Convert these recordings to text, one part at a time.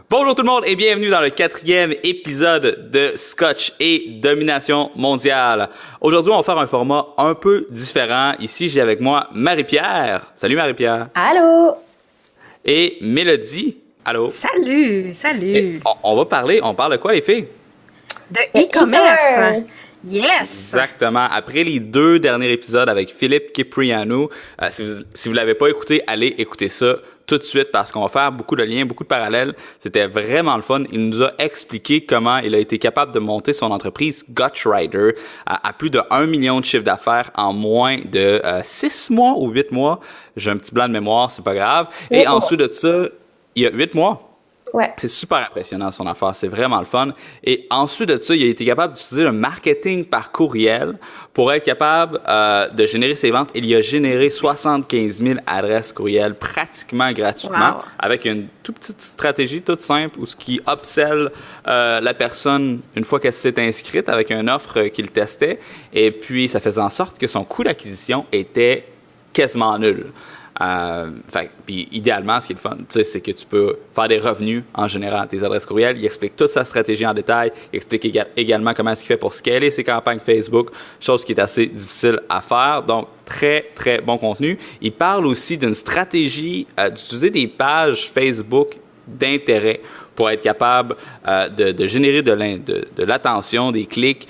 Bonjour tout le monde et bienvenue dans le 4e épisode de Scotch et Domination mondiale. Aujourd'hui, on va faire un format un peu différent. Ici, j'ai avec moi Marie-Pierre. Salut Marie-Pierre. Allô? Et Mélodie. Allô? Salut! Et on parle de quoi les filles? De e-commerce! Yes! Exactement. Après les 2 derniers épisodes avec Philippe Kiprianou, si vous l'avez pas écouté, allez écouter ça tout de suite parce qu'on va faire beaucoup de liens, beaucoup de parallèles. C'était vraiment le fun. Il nous a expliqué comment il a été capable de monter son entreprise Gotchrider à plus de 1 million de chiffre d'affaires en moins de 6 mois ou 8 mois. J'ai un petit blanc de mémoire, c'est pas grave. Et ensuite de ça, il y a 8 mois. Ouais. C'est super impressionnant son affaire, c'est vraiment le fun. Et ensuite de ça, il a été capable d'utiliser le marketing par courriel pour être capable de générer ses ventes. Il y a généré 75 000 adresses courriel pratiquement gratuitement avec une toute petite stratégie toute simple où ce qui upsell la personne une fois qu'elle s'est inscrite avec une offre qu'il testait. Et puis, ça faisait en sorte que son coût d'acquisition était quasiment nul. Puis idéalement, ce qui est le fun, c'est que tu peux faire des revenus en générant tes adresses courriel. Il explique toute sa stratégie en détail. Il explique également comment est-ce qu'il fait pour scaler ses campagnes Facebook, chose qui est assez difficile à faire. Donc, très, très bon contenu. Il parle aussi d'une stratégie d'utiliser des pages Facebook d'intérêt pour être capable de générer de l'attention, des clics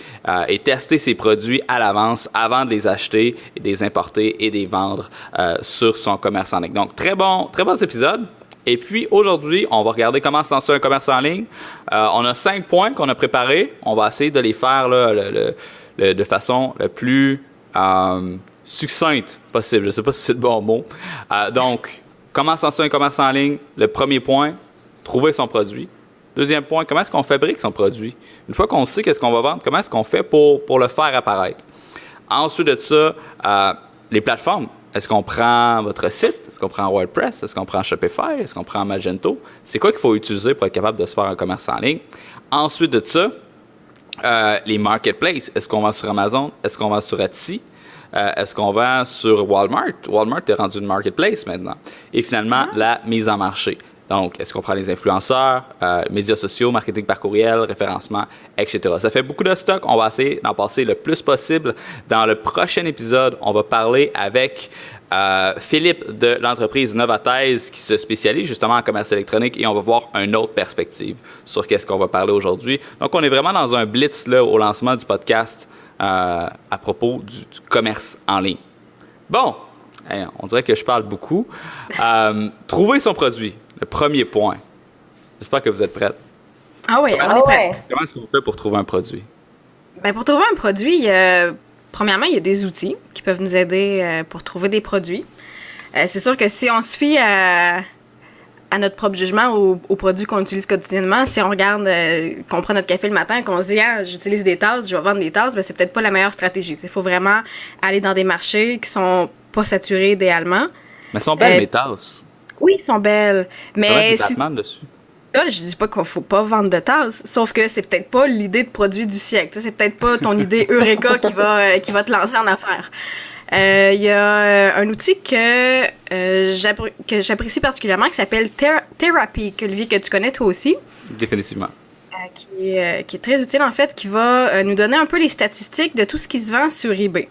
et tester ses produits à l'avance avant de les acheter, et de les importer et de les vendre sur son commerce en ligne. Donc, très bon épisode. Et puis, aujourd'hui, on va regarder comment se lancer un commerce en ligne. On a 5 points qu'on a préparés. On va essayer de les faire là, de façon la plus succincte possible. Je ne sais pas si c'est le bon mot. Donc, comment se lancer un commerce en ligne? Le premier point, trouver son produit. Deuxième point, comment est-ce qu'on fabrique son produit? Une fois qu'on sait qu'est-ce qu'on va vendre, comment est-ce qu'on fait pour le faire apparaître? Ensuite de ça, les plateformes. Est-ce qu'on prend votre site? Est-ce qu'on prend WordPress? Est-ce qu'on prend Shopify? Est-ce qu'on prend Magento? C'est quoi qu'il faut utiliser pour être capable de se faire un commerce en ligne? Ensuite de ça, les marketplaces. Est-ce qu'on va sur Amazon? Est-ce qu'on va sur Etsy? Est-ce qu'on va sur Walmart? Walmart est rendu une marketplace maintenant. Et finalement, la mise en marché. Donc, est-ce qu'on prend les influenceurs, médias sociaux, marketing par courriel, référencement, etc. Ça fait beaucoup de stock. On va essayer d'en passer le plus possible. Dans le prochain épisode, on va parler avec Philippe de l'entreprise Novathèse qui se spécialise justement en commerce électronique et on va voir une autre perspective sur qu'est-ce qu'on va parler aujourd'hui. Donc, on est vraiment dans un blitz là, au lancement du podcast à propos du commerce en ligne. Bon, on dirait que je parle beaucoup. Trouver son produit. Le premier point. J'espère que vous êtes prêtes. Ah oui, on est prêtes. Comment est-ce qu'on fait pour trouver un produit? Ben, pour trouver un produit, premièrement, il y a des outils qui peuvent nous aider pour trouver des produits. C'est sûr que si on se fie à notre propre jugement aux produits qu'on utilise quotidiennement, si on regarde, qu'on prend notre café le matin et qu'on se dit « j'utilise des tasses, je vais vendre des tasses », ben, c'est peut-être pas la meilleure stratégie. Il faut vraiment aller dans des marchés qui sont pas saturés idéalement. Mais elles sont belles, mes tasses. Oui, elles sont belles. Mais des Batman dessus. Là, je dis pas qu'il faut pas vendre de tasses, sauf que c'est peut-être pas l'idée de produit du siècle. C'est peut-être pas ton idée Eureka qui va te lancer en affaires. Il y a un outil que j'apprécie particulièrement qui s'appelle Therapy, Olivier, que tu connais toi aussi. Définitivement. Qui est très utile, en fait, qui va nous donner un peu les statistiques de tout ce qui se vend sur eBay.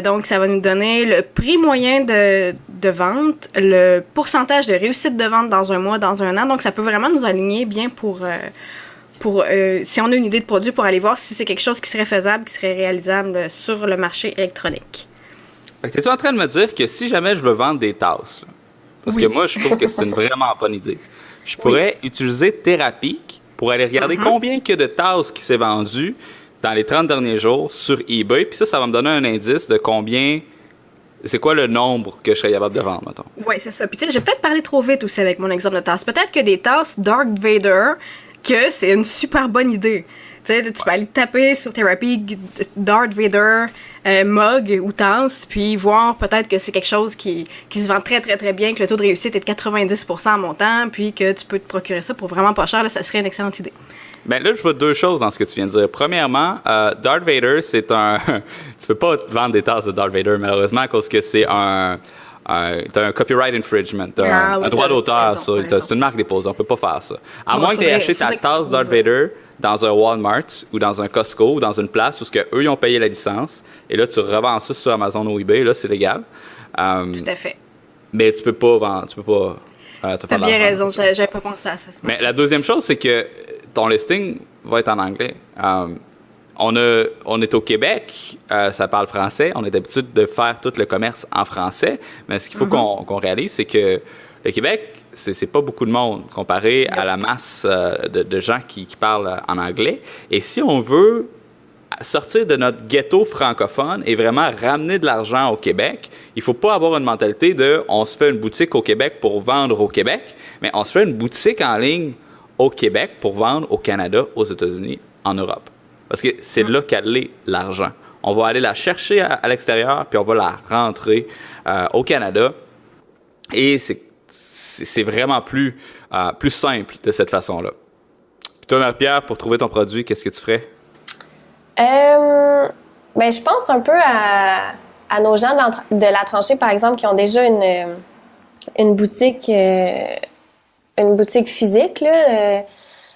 Donc, ça va nous donner le prix moyen de vente, le pourcentage de réussite de vente dans un mois, dans un an. Donc, ça peut vraiment nous aligner bien pour si on a une idée de produit, pour aller voir si c'est quelque chose qui serait faisable, qui serait réalisable sur le marché électronique. T'es-tu en train de me dire que si jamais je veux vendre des tasses, parce que moi, je trouve que c'est une vraiment bonne idée, je pourrais utiliser Therapy pour aller regarder combien il y a de tasses qui s'est vendues dans les 30 derniers jours sur eBay, puis ça va me donner un indice de combien, c'est quoi le nombre que je serais capable de vendre, mettons. Oui, c'est ça. Puis tu sais, j'ai peut-être parlé trop vite aussi avec mon exemple de tasse. Peut-être que des tasses Darth Vader, que c'est une super bonne idée. Tu sais, tu peux aller taper sur Therapy Darth Vader mug ou tasse, puis voir peut-être que c'est quelque chose qui se vend très, très, très bien, que le taux de réussite est de 90% en montant, puis que tu peux te procurer ça pour vraiment pas cher. Là, ça serait une excellente idée. Ben là, je vois 2 choses dans ce que tu viens de dire. Premièrement, Darth Vader, c'est un... tu peux pas vendre des tasses de Darth Vader, malheureusement, à cause que c'est un t'as un copyright infringement, t'as un droit d'auteur, ça. C'est une marque déposée, on peut pas faire ça. À moins que tu aies acheté ta tasse Darth Vader dans un Walmart ou dans un Costco ou dans une place où eux ils ont payé la licence, et là tu revends ça sur Amazon ou eBay, là c'est légal. Tout à fait. Mais tu peux pas vendre, tu peux pas. T'as bien raison, j'avais pas pensé à ça. Mais la deuxième chose, c'est que ton listing va être en anglais. On est au Québec, ça parle français. On est d'habitude de faire tout le commerce en français. Mais ce qu'il faut qu'on réalise, c'est que le Québec, c'est pas beaucoup de monde comparé à la masse de gens qui parlent en anglais. Et si on veut sortir de notre ghetto francophone et vraiment ramener de l'argent au Québec, il faut pas avoir une mentalité de on se fait une boutique au Québec pour vendre au Québec, mais on se fait une boutique en ligne au Québec pour vendre au Canada, aux États-Unis, en Europe. Parce que c'est là qu'elle est l'argent. On va aller la chercher à l'extérieur, puis on va la rentrer au Canada. Et c'est vraiment plus simple de cette façon-là. Puis toi, Marie-Pierre, pour trouver ton produit, qu'est-ce que tu ferais? Ben, je pense un peu à nos gens de la tranchée, par exemple, qui ont déjà une boutique physique, là,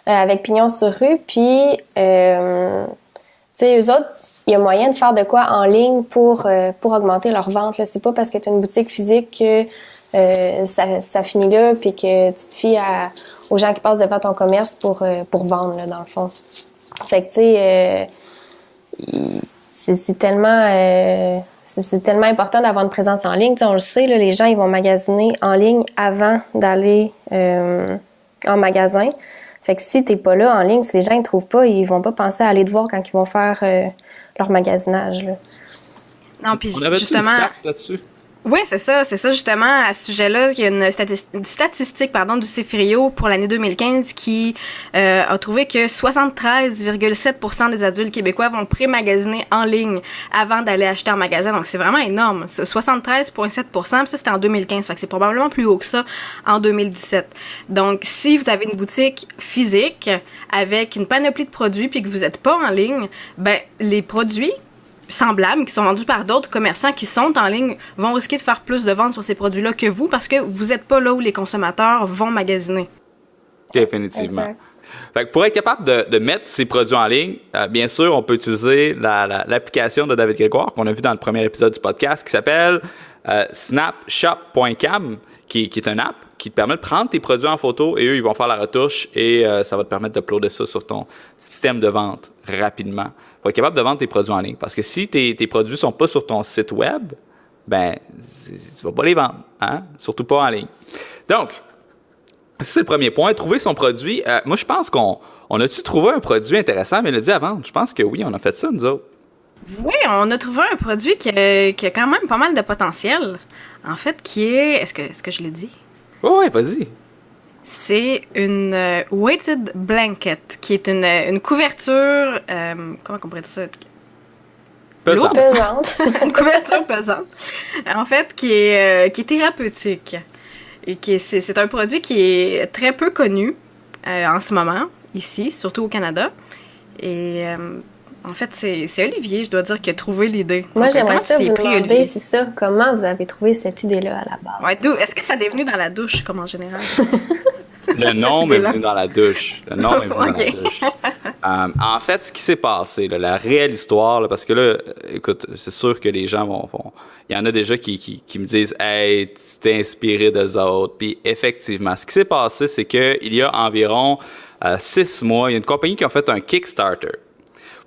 avec pignon sur rue. Puis, tu sais, eux autres, il y a moyen de faire de quoi en ligne pour augmenter leur vente, là. C'est pas parce que tu as une boutique physique que ça finit là, puis que tu te fies aux gens qui passent devant ton commerce pour vendre, là, dans le fond. Fait que, tu sais, c'est tellement important d'avoir une présence en ligne. T'sais, on le sait, là, les gens ils vont magasiner en ligne avant d'aller en magasin. Fait que si t'es pas là en ligne, si les gens ne trouvent pas, ils vont pas penser à aller te voir quand ils vont faire leur magasinage. Là. Non, puis on avait justement une stats là-dessus. Oui, c'est ça justement à ce sujet-là, il y a une statistique du CIFRIO pour l'année 2015 qui a trouvé que 73,7% des adultes québécois vont pré-magasiner en ligne avant d'aller acheter en magasin. Donc c'est vraiment énorme, 73,7%, ça c'était en 2015, fait que c'est probablement plus haut que ça en 2017. Donc si vous avez une boutique physique avec une panoplie de produits puis que vous n'êtes pas en ligne, ben les produits semblables qui sont vendus par d'autres commerçants qui sont en ligne vont risquer de faire plus de ventes sur ces produits-là que vous parce que vous n'êtes pas là où les consommateurs vont magasiner. Définitivement. Exact. Fait que pour être capable de mettre ces produits en ligne, bien sûr, on peut utiliser l'application de David Grégoire qu'on a vu dans le premier épisode du podcast qui s'appelle snapshop.cam, qui est une app qui te permet de prendre tes produits en photo et eux, ils vont faire la retouche et ça va te permettre d'uploader ça sur ton système de vente rapidement pour être capable de vendre tes produits en ligne. Parce que si tes produits sont pas sur ton site web, ben, tu vas pas les vendre, hein? Surtout pas en ligne. Donc, c'est le premier point, trouver son produit. Moi, je pense qu'on a-tu trouvé un produit intéressant, Mélodie, à vendre? Je pense que oui, on a fait ça, nous autres. Oui, on a trouvé un produit qui a quand même pas mal de potentiel. En fait, qui est... Est-ce que je l'ai dit? Oh, oui, vas-y. C'est une weighted blanket, qui est une couverture... comment on pourrait dire ça? Pesante. Une couverture pesante. En fait, qui est thérapeutique. Et c'est un produit qui est très peu connu en ce moment, ici, surtout au Canada. Et en fait, c'est Olivier, je dois dire, qui a trouvé l'idée. Moi, donc, j'aimerais ça vous demander, Olivier? c'est ça, comment vous avez trouvé cette idée-là à la base? Ouais, est-ce que ça est venu dans la douche, comme en général? Le nom est venu dans la douche. Le nom est venu dans la Ok. douche. En fait, ce qui s'est passé, là, la réelle histoire, là, parce que là, écoute, c'est sûr que les gens vont il y en a déjà qui me disent « Hey, tu t'es inspiré d'eux autres. » Puis effectivement, ce qui s'est passé, c'est qu'il y a environ 6 mois, il y a une compagnie qui a fait un Kickstarter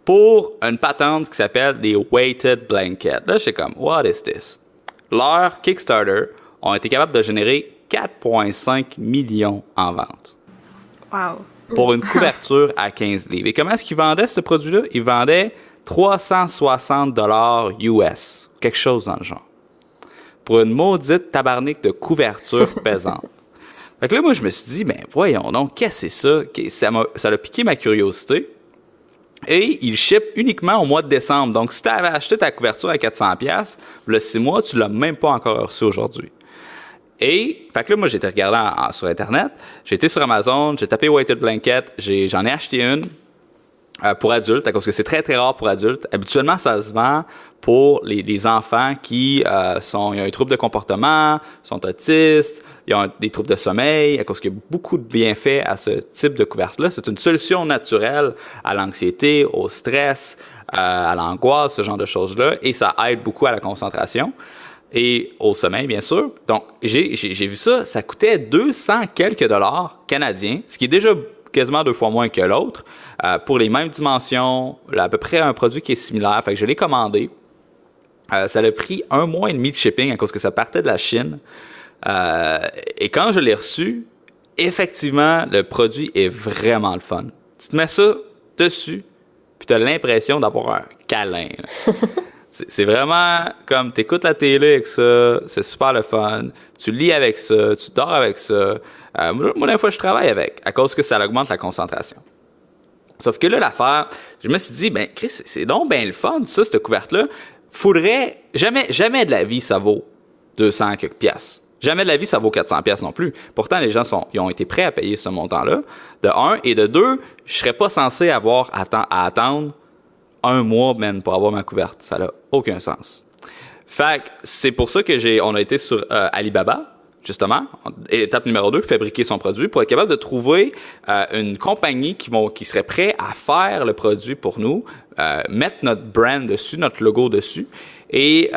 pour une patente qui s'appelle des weighted blankets. Là, j'étais comme « What is this? » Leur Kickstarter ont été capables de générer 4,5 millions en vente. Wow. Pour une couverture à 15 livres. Et comment est-ce qu'ils vendaient ce produit-là? Ils vendaient 360 $ US. Quelque chose dans le genre. Pour une maudite tabarnak de couverture pesante. Fait que là, moi, je me suis dit, ben voyons donc, qu'est-ce que c'est ça? Ça a piqué ma curiosité. Et ils shippent uniquement au mois de décembre. Donc, si tu avais acheté ta couverture à 400$, le 6 mois, tu l'as même pas encore reçu aujourd'hui. Et, fait que là, moi, j'ai été regardant sur Internet, j'ai été sur Amazon, j'ai tapé Weighted Blanket, j'en ai acheté une. pour adultes, à cause que c'est très, très rare pour adultes. Habituellement, ça se vend pour les enfants qui ils ont un trouble de comportement, sont autistes, ils ont des troubles de sommeil, à cause qu'il y a beaucoup de bienfaits à ce type de couverte-là. C'est une solution naturelle à l'anxiété, au stress, à l'angoisse, ce genre de choses-là, et ça aide beaucoup à la concentration et au sommeil, bien sûr. Donc, j'ai vu ça, ça coûtait 200 quelques dollars canadiens, ce qui est déjà quasiment 2 fois moins que l'autre, pour les mêmes dimensions, à peu près un produit qui est similaire. Fait que je l'ai commandé. Ça a pris 1 mois et demi de shipping à cause que ça partait de la Chine. Et quand je l'ai reçu, effectivement, le produit est vraiment le fun. Tu te mets ça dessus, puis tu as l'impression d'avoir un câlin. C'est vraiment comme t'écoutes la télé avec ça, c'est super le fun. Tu lis avec ça, tu dors avec ça. Moi, des fois, je travaille avec, à cause que ça augmente la concentration. Sauf que là, l'affaire, je me suis dit, ben, Chris, c'est donc bien le fun, ça, cette couverte-là. Faudrait, jamais de la vie, ça vaut 200 quelques piastres. Jamais de la vie, ça vaut 400 piastres non plus. Pourtant, les gens ils ont été prêts à payer ce montant-là, de un. Et de deux, je serais pas censé avoir à attendre 1 mois même pour avoir ma couverte. Ça n'a aucun sens. Fait que c'est pour ça que on a été sur Alibaba, justement, étape numéro 2, fabriquer son produit pour être capable de trouver une compagnie qui serait prête à faire le produit pour nous, mettre notre brand dessus, notre logo dessus, et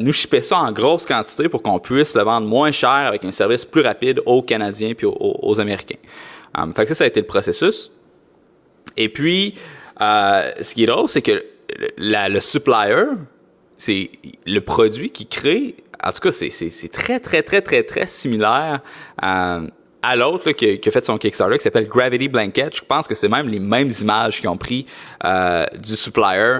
nous shipper ça en grosse quantité pour qu'on puisse le vendre moins cher avec un service plus rapide aux Canadiens puis aux Américains. Fait que ça a été le processus. Et puis, ce qui est drôle, c'est que le supplier, c'est le produit qu'il crée. En tout cas, c'est très, très, très, très, très similaire à l'autre là, qui a fait son Kickstarter, qui s'appelle Gravity Blanket. Je pense que c'est même les mêmes images qu'ils ont pris du supplier,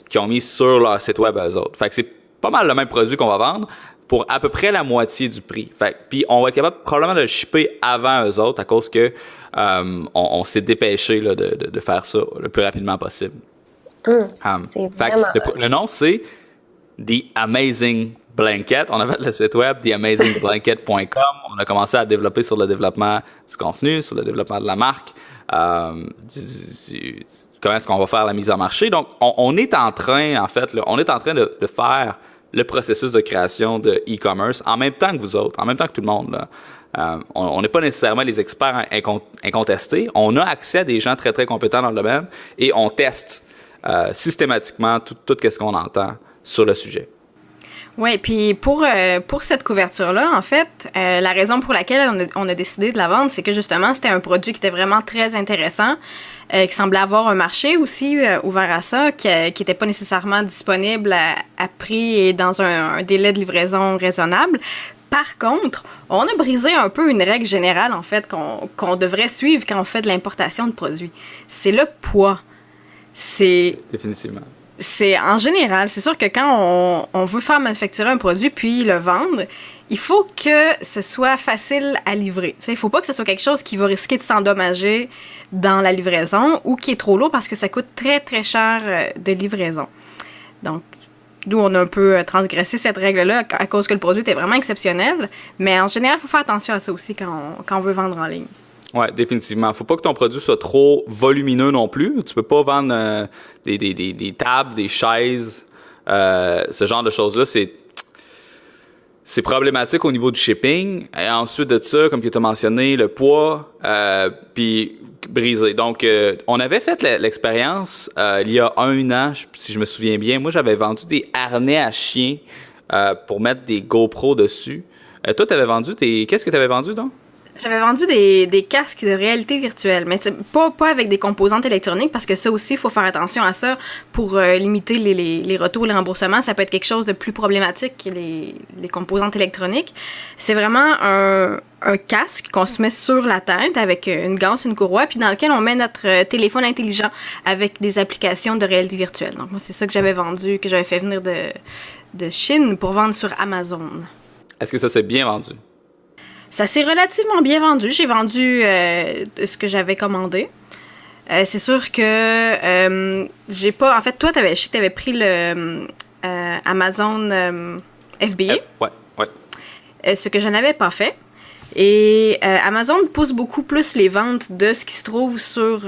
qu'ils ont mis sur leur site web eux autres. Fait que c'est pas mal le même produit qu'on va vendre pour à peu près la moitié du prix. Fait puis on va être capable probablement de le shipper avant eux autres à cause que on s'est dépêché là, de faire ça le plus rapidement possible. Le nom, c'est The Amazing Blanket. On a fait le site web theamazingblanket.com. On a commencé à développer sur le développement du contenu, sur le développement de la marque, comment est-ce qu'on va faire la mise en marché. Donc, on est en train, en fait, de faire le processus de création de e-commerce en même temps que vous autres, en même temps que tout le monde, là. On n'est pas nécessairement les experts incontestés. On a accès à des gens très, très compétents dans le domaine et on teste systématiquement tout ce qu'on entend sur le sujet. Oui, puis pour cette couverture-là, en fait, la raison pour laquelle on a décidé de la vendre, c'est que justement, c'était un produit qui était vraiment très intéressant, qui semblait avoir un marché aussi ouvert à ça, qui n'était pas nécessairement disponible à prix et dans un délai de livraison raisonnable. Par contre, on a brisé un peu une règle générale, en fait, qu'on devrait suivre quand on fait de l'importation de produits. C'est le poids. Définitivement. C'est en général, c'est sûr que quand on veut faire manufacturer un produit puis le vendre, il faut que ce soit facile à livrer. Il ne faut pas que ce soit quelque chose qui va risquer de s'endommager dans la livraison ou qui est trop lourd parce que ça coûte très, très cher de livraison. Donc, nous, on a un peu transgressé cette règle-là à cause que le produit était vraiment exceptionnel. Mais en général, il faut faire attention à ça aussi quand on veut vendre en ligne. Oui, définitivement. Faut pas que ton produit soit trop volumineux non plus. Tu peux pas vendre des tables, des chaises, ce genre de choses-là. C'est problématique au niveau du shipping. Et ensuite de ça, comme tu as mentionné, le poids, puis brisé. Donc, on avait fait l'expérience il y a 1 an, si je me souviens bien. Moi, j'avais vendu des harnais à chien pour mettre des GoPro dessus. Toi, qu'est-ce que tu avais vendu, donc? J'avais vendu des casques de réalité virtuelle, mais pas avec des composantes électroniques, parce que ça aussi, il faut faire attention à ça pour limiter les retours, les remboursements. Ça peut être quelque chose de plus problématique que les composantes électroniques. C'est vraiment un casque qu'on se met sur la tête avec une ganse, une courroie, puis dans lequel on met notre téléphone intelligent avec des applications de réalité virtuelle. Donc moi, c'est ça que j'avais vendu, que j'avais fait venir de Chine pour vendre sur Amazon. Est-ce que ça s'est bien vendu? Ça s'est relativement bien vendu. J'ai vendu ce que j'avais commandé. C'est sûr que j'ai pas... En fait, toi, je sais que tu avais pris le Amazon FBA. Ouais. Ce que je n'avais pas fait. Et Amazon pousse beaucoup plus les ventes de ce qui se trouve sous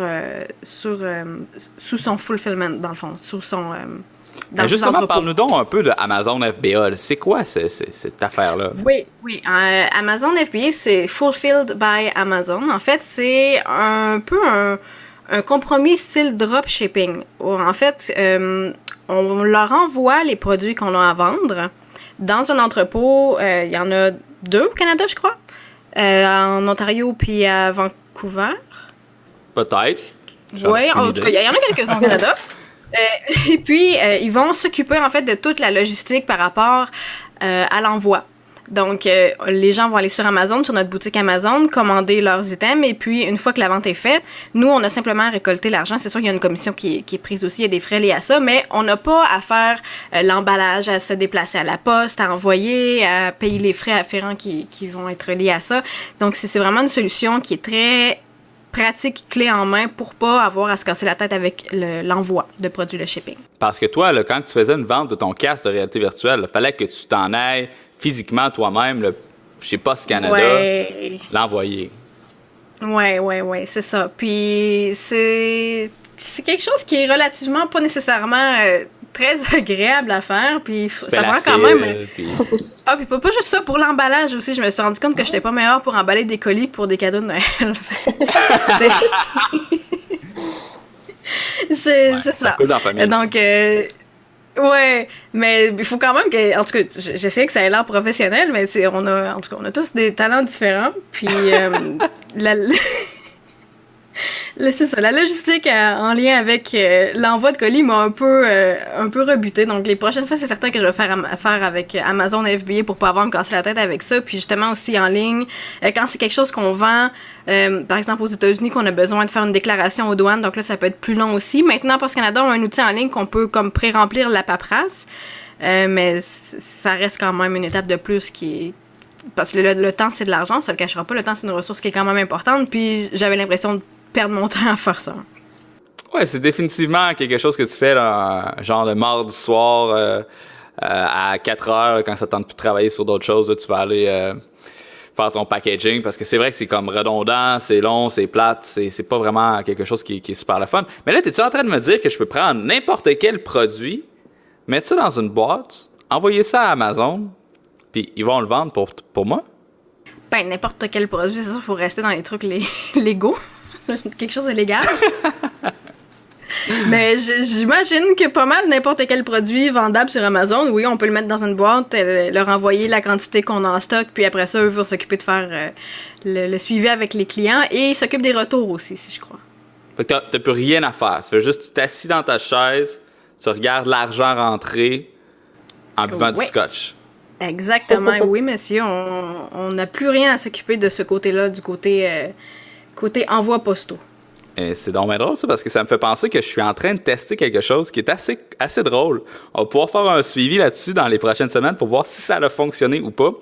son fulfillment, dans le fond, sous son... Mais justement, parle-nous donc un peu de Amazon FBA. C'est quoi cette affaire-là? Oui. Amazon FBA, c'est Fulfilled by Amazon. En fait, c'est un peu un compromis style dropshipping. En fait, on leur envoie les produits qu'on a à vendre dans un entrepôt. Il y en a 2 au Canada, je crois. En Ontario puis à Vancouver. Peut-être. Oui, en tout cas, il y en a quelques-uns au Canada. Et puis, ils vont s'occuper en fait de toute la logistique par rapport à l'envoi. Donc, les gens vont aller sur Amazon, sur notre boutique Amazon, commander leurs items, et puis une fois que la vente est faite, nous, on a simplement récolté l'argent. C'est sûr qu'il y a une commission qui est prise aussi, il y a des frais liés à ça, mais on n'a pas à faire l'emballage, à se déplacer à la poste, à envoyer, à payer les frais afférents qui vont être liés à ça. Donc, c'est vraiment une solution qui est très pratique, clé en main pour pas avoir à se casser la tête avec l'envoi de produits, le shipping. Parce que toi, là, quand tu faisais une vente de ton casque de réalité virtuelle, il fallait que tu t'en ailles physiquement toi-même, chez Post Canada, l'envoyer. Ouais, c'est ça. Puis c'est quelque chose qui est relativement pas nécessairement très agréable à faire, puis ça prend quand même... Puis... Ah, puis pas juste ça, pour l'emballage aussi, je me suis rendu compte que j'étais pas meilleure pour emballer des colis pour des cadeaux de Noël. c'est ça. Cool dans la famille. Donc, ouais, mais il faut quand même que... En tout cas, j'essaie que ça ait l'air professionnel, mais on a tous des talents différents, puis c'est ça, la logistique en lien avec l'envoi de colis m'a un peu rebuté. Donc, les prochaines fois, c'est certain que je vais faire affaire avec Amazon FBA pour pas avoir à me casser la tête avec ça. Puis justement aussi en ligne, quand c'est quelque chose qu'on vend, par exemple aux États-Unis, qu'on a besoin de faire une déclaration aux douanes, donc là, ça peut être plus long aussi. Maintenant, Post Canada, on a un outil en ligne qu'on peut comme pré-remplir la paperasse, mais ça reste quand même une étape de plus qui est... Parce que le temps, c'est de l'argent, ça le cachera pas. Le temps, c'est une ressource qui est quand même importante. Puis j'avais l'impression de perdre mon temps à faire ça. Ouais, c'est définitivement quelque chose que tu fais, là, genre le mardi soir à 4 heures, quand ça tente plus de travailler sur d'autres choses, là, tu vas aller faire ton packaging, parce que c'est vrai que c'est comme redondant, c'est long, c'est plate, c'est pas vraiment quelque chose qui est super le fun. Mais là, t'es-tu en train de me dire que je peux prendre n'importe quel produit, mettre ça dans une boîte, envoyer ça à Amazon, puis ils vont le vendre pour moi? Ben, n'importe quel produit, c'est sûr, il faut rester dans les trucs légaux. Quelque chose de légal. Mais j'imagine que pas mal n'importe quel produit vendable sur Amazon, oui, on peut le mettre dans une boîte, leur envoyer la quantité qu'on a en stock, puis après ça, eux vont s'occuper de faire le suivi avec les clients, et ils s'occupent des retours aussi, si je crois. Fait que t'as plus rien à faire. Tu fais juste, tu t'assis dans ta chaise, tu regardes l'argent rentrer en buvant du scotch. Exactement, oui, monsieur. On n'a plus rien à s'occuper de ce côté-là, du côté envoi postaux. Et c'est donc bien drôle, ça, parce que ça me fait penser que je suis en train de tester quelque chose qui est assez drôle. On va pouvoir faire un suivi là-dessus dans les prochaines semaines pour voir si ça a fonctionné ou pas.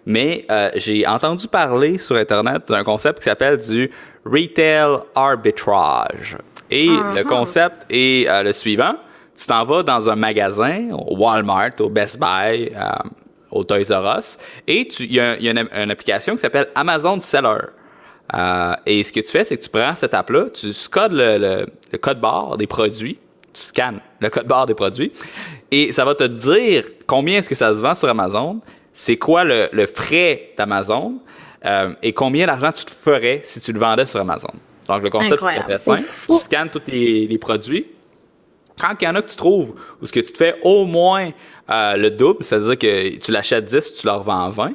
Mais j'ai entendu parler sur Internet d'un concept qui s'appelle du Retail Arbitrage. Et le concept est le suivant. Tu t'en vas dans un magasin, au Walmart, au Best Buy, au Toys R Us, et il y a une application qui s'appelle Amazon Seller. Et ce que tu fais, c'est que tu prends cette app-là, tu scodes le code barre des produits, tu scannes le code barre des produits, et ça va te dire combien est-ce que ça se vend sur Amazon, c'est quoi le frais d'Amazon, et combien d'argent tu te ferais si tu le vendais sur Amazon. Donc, le concept, c'est très simple. Tu scannes tous les produits. Quand il y en a que tu trouves où ce que tu te fais au moins le double, c'est-à-dire que tu l'achètes 10, tu le revends à 20,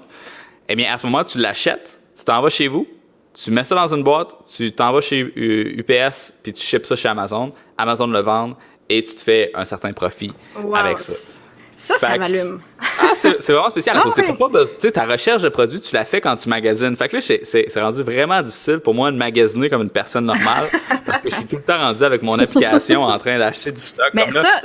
eh bien, à ce moment, tu l'achètes, tu t'en vas chez vous, tu mets ça dans une boîte, tu t'en vas chez UPS, puis tu ships ça chez Amazon. Amazon le vend et tu te fais un certain profit avec ça. Ça m'allume. C'est vraiment spécial, parce que t'as pas besoin, tu sais, ta recherche de produits, tu la fais quand tu magasines. Fait que là, c'est rendu vraiment difficile pour moi de magasiner comme une personne normale, parce que je suis tout le temps rendu avec mon application en train d'acheter du stock. Mais comme ça...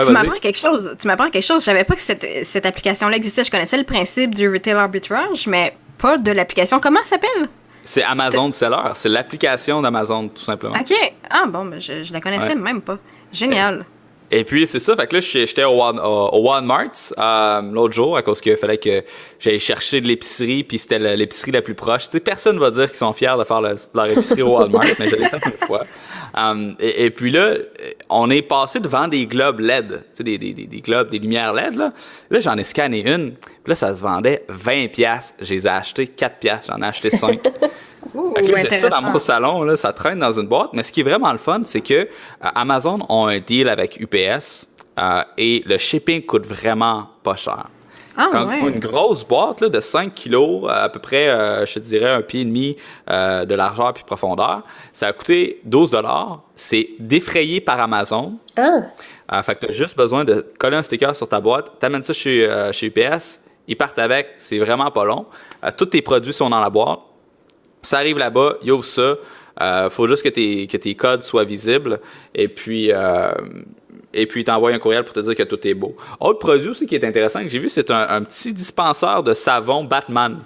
Tu m'apprends quelque chose. Je savais pas que cette application-là existait. Je connaissais le principe du Retail Arbitrage, mais pas de l'application. Comment ça s'appelle? C'est Amazon Seller. C'est l'application d'Amazon, tout simplement. OK. Ah bon, je la connaissais même pas. Génial. Et puis, c'est ça. Fait que là, j'étais au Walmart l'autre jour à cause qu'il fallait que j'aille chercher de l'épicerie, puis c'était l'épicerie la plus proche. Tu sais, personne va dire qu'ils sont fiers de faire leur épicerie au Walmart, mais je l'ai fait une fois. Et puis là, on est passé devant des globes LED. Tu sais, des globes, des lumières LED, là. Là, j'en ai scanné une. Puis là, ça se vendait 20$. Je les ai achetés 4$. J'en ai acheté 5. Fait que là, j'ai ça dans mon salon, là, ça traîne dans une boîte. Mais ce qui est vraiment le fun, c'est que Amazon ont un deal avec UPS et le shipping coûte vraiment pas cher. Une grosse boîte là, de 5 kilos, à peu près, je te dirais, 1,5 pied de largeur puis profondeur, ça a coûté 12$. C'est défrayé par Amazon. Fait que tu as juste besoin de coller un sticker sur ta boîte, t'amènes ça chez UPS, ils partent avec, c'est vraiment pas long. Tous tes produits sont dans la boîte. Ça arrive là-bas, ils ouvrent ça. Faut juste que tes codes soient visibles. Et puis, ils t'envoient un courriel pour te dire que tout est beau. Autre produit aussi qui est intéressant que j'ai vu, c'est un petit dispensaire de savon Batman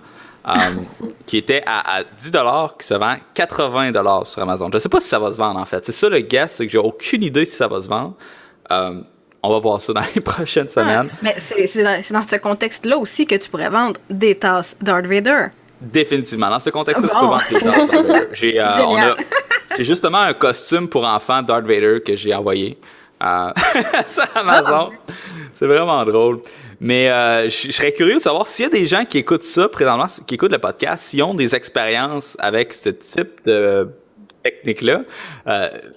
qui était à 10$, qui se vend 80$ sur Amazon. Je ne sais pas si ça va se vendre, en fait. C'est ça le guess, c'est que j'ai aucune idée si ça va se vendre. On va voir ça dans les prochaines semaines. Mais c'est dans ce contexte-là aussi que tu pourrais vendre des tasses Darth Vader. Définitivement. Dans ce contexte-là, tu peux vendre des tasses Darth Vader. J'ai justement un costume pour enfants Darth Vader que j'ai envoyé sur Amazon. C'est vraiment drôle. Mais je serais curieux de savoir s'il y a des gens qui écoutent ça présentement, qui écoutent le podcast, s'ils ont des expériences avec ce type de technique-là.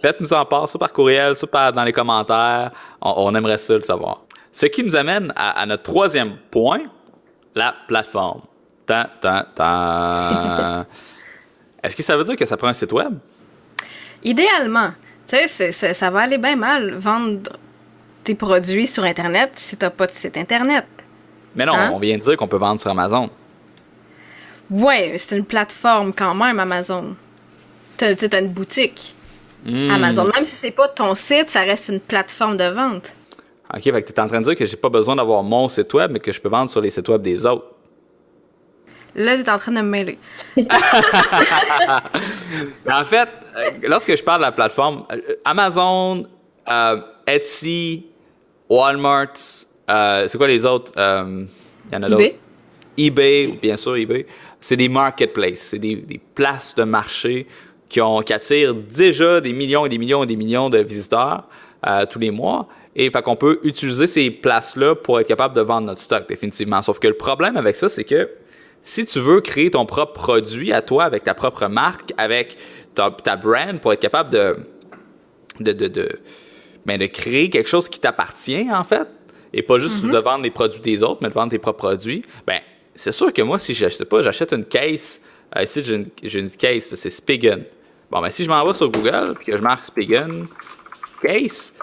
Faites-nous en part, soit par courriel, soit dans les commentaires. On aimerait ça le savoir. Ce qui nous amène à notre troisième point, la plateforme. Est-ce que ça veut dire que ça prend un site web? Idéalement. Tu sais, ça va aller bien mal vendre tes produits sur Internet si tu n'as pas de site Internet. Mais non, on vient de dire qu'on peut vendre sur Amazon. Ouais, c'est une plateforme quand même, Amazon. T'as une boutique. Amazon. Même si c'est pas ton site, ça reste une plateforme de vente. OK, fait que tu es en train de dire que j'ai pas besoin d'avoir mon site web, mais que je peux vendre sur les sites web des autres. Là, tu es en train de me mêler. En fait, lorsque je parle de la plateforme, Amazon, Etsy, Walmart, c'est quoi les autres? Il y en a d'autres. eBay, bien sûr, eBay. C'est des marketplaces, c'est des places de marché qui attirent déjà des millions et des millions et des millions de visiteurs tous les mois. Et fait qu'on peut utiliser ces places-là pour être capable de vendre notre stock, définitivement. Sauf que le problème avec ça, c'est que si tu veux créer ton propre produit à toi, avec ta propre marque, avec ta brand, pour être capable de créer quelque chose qui t'appartient, en fait, et pas juste de vendre les produits des autres, mais de vendre tes propres produits, ben c'est sûr que moi, si j'achète une case, ici j'ai une case, c'est Spigen. Bon, ben si je m'en vais sur Google, puis que je marque Spigen case,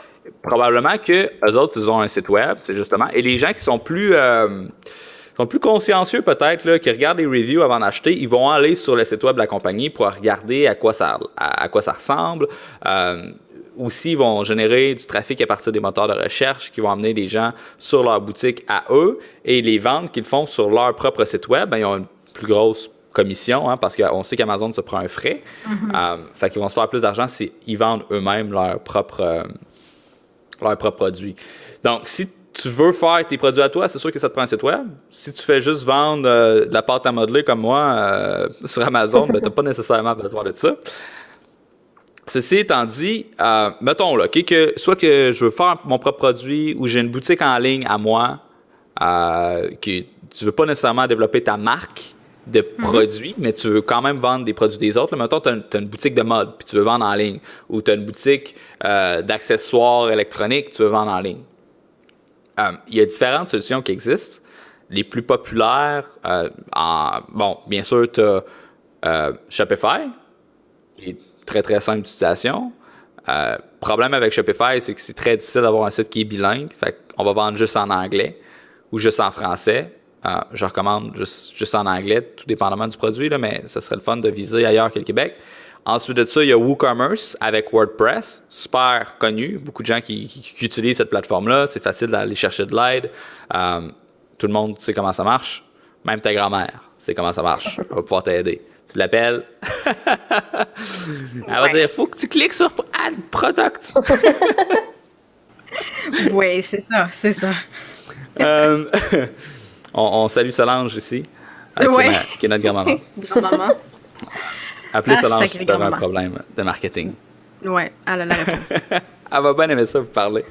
probablement que eux autres, ils ont un site web, c'est justement, et les gens qui sont plus consciencieux peut-être, là, qui regardent les reviews avant d'acheter, ils vont aller sur le site web de la compagnie pour regarder à quoi ça ressemble. Aussi, ils vont générer du trafic à partir des moteurs de recherche qui vont amener les gens sur leur boutique à eux. Et les ventes qu'ils font sur leur propre site web, ben, ils ont une plus grosse commission, parce qu'on sait qu'Amazon se prend un frais. Fait qu'ils vont se faire plus d'argent s'ils vendent eux-mêmes leurs propres produits. Donc, si tu veux faire tes produits à toi, c'est sûr que ça te prend un site web. Si tu fais juste vendre de la pâte à modeler comme moi sur Amazon, ben, tu n'as pas nécessairement besoin de ça. Ceci étant dit, mettons là, que soit que je veux faire mon propre produit ou j'ai une boutique en ligne à moi, que tu ne veux pas nécessairement développer ta marque de produits, mais tu veux quand même vendre des produits des autres. Là, mettons, tu as une boutique de mode puis tu veux vendre en ligne, ou tu as une boutique d'accessoires électroniques, tu veux vendre en ligne. Il y a différentes solutions qui existent. Les plus populaires, bien sûr, tu as Shopify, qui est très, très simple d'utilisation. Problème avec Shopify, c'est que c'est très difficile d'avoir un site qui est bilingue. Fait qu'on va vendre juste en anglais ou juste en français. Je recommande juste en anglais, tout dépendamment du produit, là, mais ça serait le fun de viser ailleurs que le Québec. Ensuite de ça, il y a WooCommerce avec WordPress, super connu. Beaucoup de gens qui utilisent cette plateforme-là. C'est facile d'aller chercher de l'aide. Tout le monde sait comment ça marche. Même ta grand-mère sait comment ça marche. Elle va pouvoir t'aider. Tu l'appelles. Elle va dire, faut que tu cliques sur Add Product. Oui, c'est ça, c'est ça. Euh, on salue Solange ici, Ouais. qui est notre grand-maman. Grand-maman. Appelez Ah, Solange sacrée si vous avez un grand-maman. problème de marketing. Ouais, elle a la réponse. Elle va bien aimer ça, vous parler.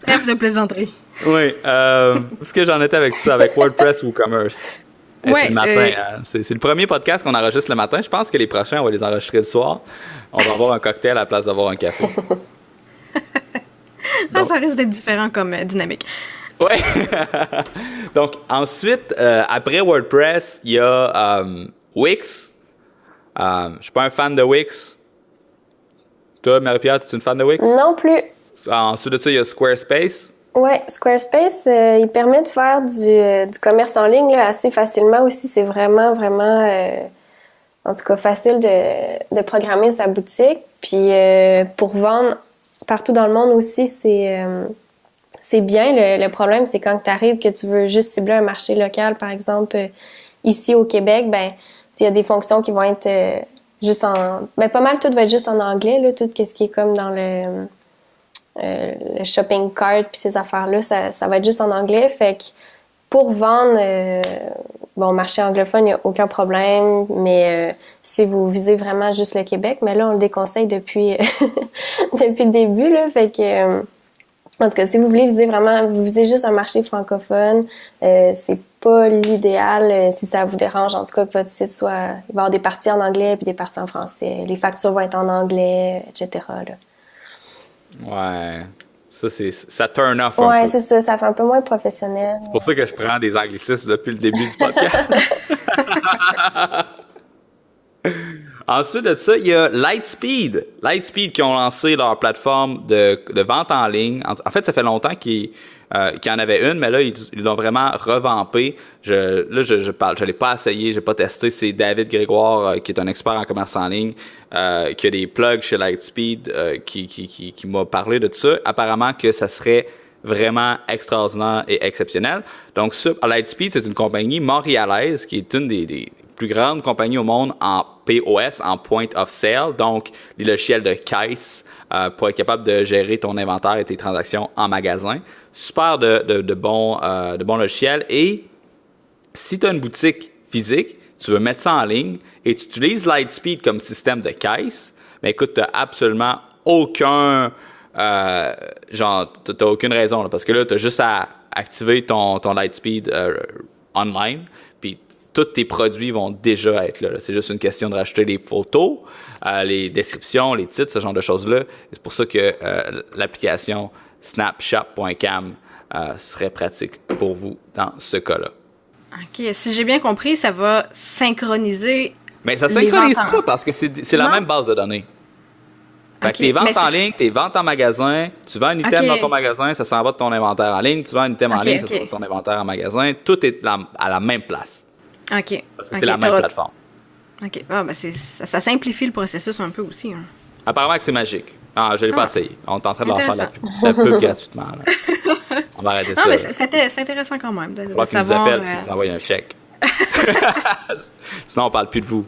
Bref de plaisanterie. Oui. Est-ce que j'en étais avec ça, avec WordPress ou WooCommerce? Ouais, C'est le matin. Hein? C'est le premier podcast qu'on enregistre le matin. Je pense que les prochains, on va les enregistrer le soir. On va avoir un cocktail à la place d'avoir un café. Ah, ça risque d'être différent comme dynamique. Ouais. Donc, ensuite, après WordPress, il y a Wix. Je suis pas un fan de Wix. Toi, Marie-Pierre, tu es une fan de Wix? Non plus. Ensuite de ça, il y a Squarespace. Ouais, Squarespace, il permet de faire du commerce en ligne là, assez facilement aussi. C'est vraiment, vraiment, en tout cas, facile de programmer sa boutique. Puis pour vendre partout dans le monde aussi, c'est bien. Le problème, c'est quand tu arrives que tu veux juste cibler un marché local, par exemple, ici au Québec, ben il y a des fonctions qui vont être juste en... Ben, pas mal, tout va être juste en anglais, là, tout ce qui est comme dans le shopping cart puis ces affaires-là, ça va être juste en anglais. Fait que pour vendre, bon, marché anglophone, il n'y a aucun problème, mais si vous visez vraiment juste le Québec, mais là, on le déconseille depuis, depuis le début, là. Fait que, en tout cas, si vous voulez viser vraiment, vous visez juste un marché francophone, c'est pas l'idéal si ça vous dérange, en tout cas, que votre site soit... Il va y avoir des parties en anglais puis des parties en français. Les factures vont être en anglais, etc., là. Ouais. Ça turn off un Ouais, peu. c'est ça. Ça fait un peu moins professionnel. C'est pour ça que je prends des anglicismes depuis le début du podcast. Ensuite de ça, il y a Lightspeed. Lightspeed qui ont lancé leur plateforme de vente en ligne. En fait, ça fait longtemps qu'il y en avait une, mais là, ils l'ont vraiment revampé. Je l'ai pas essayé, j'ai pas testé. C'est David Grégoire, qui est un expert en commerce en ligne, qui a des plugs chez Lightspeed, qui m'a parlé de ça. Apparemment que ça serait vraiment extraordinaire et exceptionnel. Donc, Lightspeed, c'est une compagnie montréalaise qui est une des plus grandes compagnies au monde en POS, en Point of Sale, donc les logiciels de caisse pour être capable de gérer ton inventaire et tes transactions en magasin. Super de bons logiciels. Et si tu as une boutique physique, tu veux mettre ça en ligne et tu utilises Lightspeed comme système de caisse, mais écoute, tu n'as absolument aucun... t'as aucune raison, là, parce que là, tu as juste à activer ton Lightspeed online, puis tous tes produits vont déjà être là. C'est juste une question de rajouter les photos, les descriptions, les titres, ce genre de choses-là. Et c'est pour ça que l'application snapshop.cam serait pratique pour vous dans ce cas-là. OK. Si j'ai bien compris, ça va synchroniser. Mais ça ne les synchronise ventes en- pas parce que c'est la Non? même base de données. Fait OK, que tes ventes mais en c'est- ligne, tes ventes en magasin, tu vends un item OK. dans ton magasin, ça s'en va de ton inventaire en ligne, tu vends un item en OK, ligne, ça OK. s'en va de ton inventaire en magasin, tout est à la même place. OK. Parce que OK, c'est la même t'auras- plateforme. OK. Ah, ben ça simplifie le processus un peu aussi. Hein. Apparemment que c'est magique. Ah, je l'ai pas essayé. On est en train de leur faire la pub gratuitement. Là. On va arrêter Non, ça. mais là. c'est intéressant quand même de Il va qu'ils nous savoir. appellent et qu'ils nous envoient un chèque. Sinon, on parle plus de vous.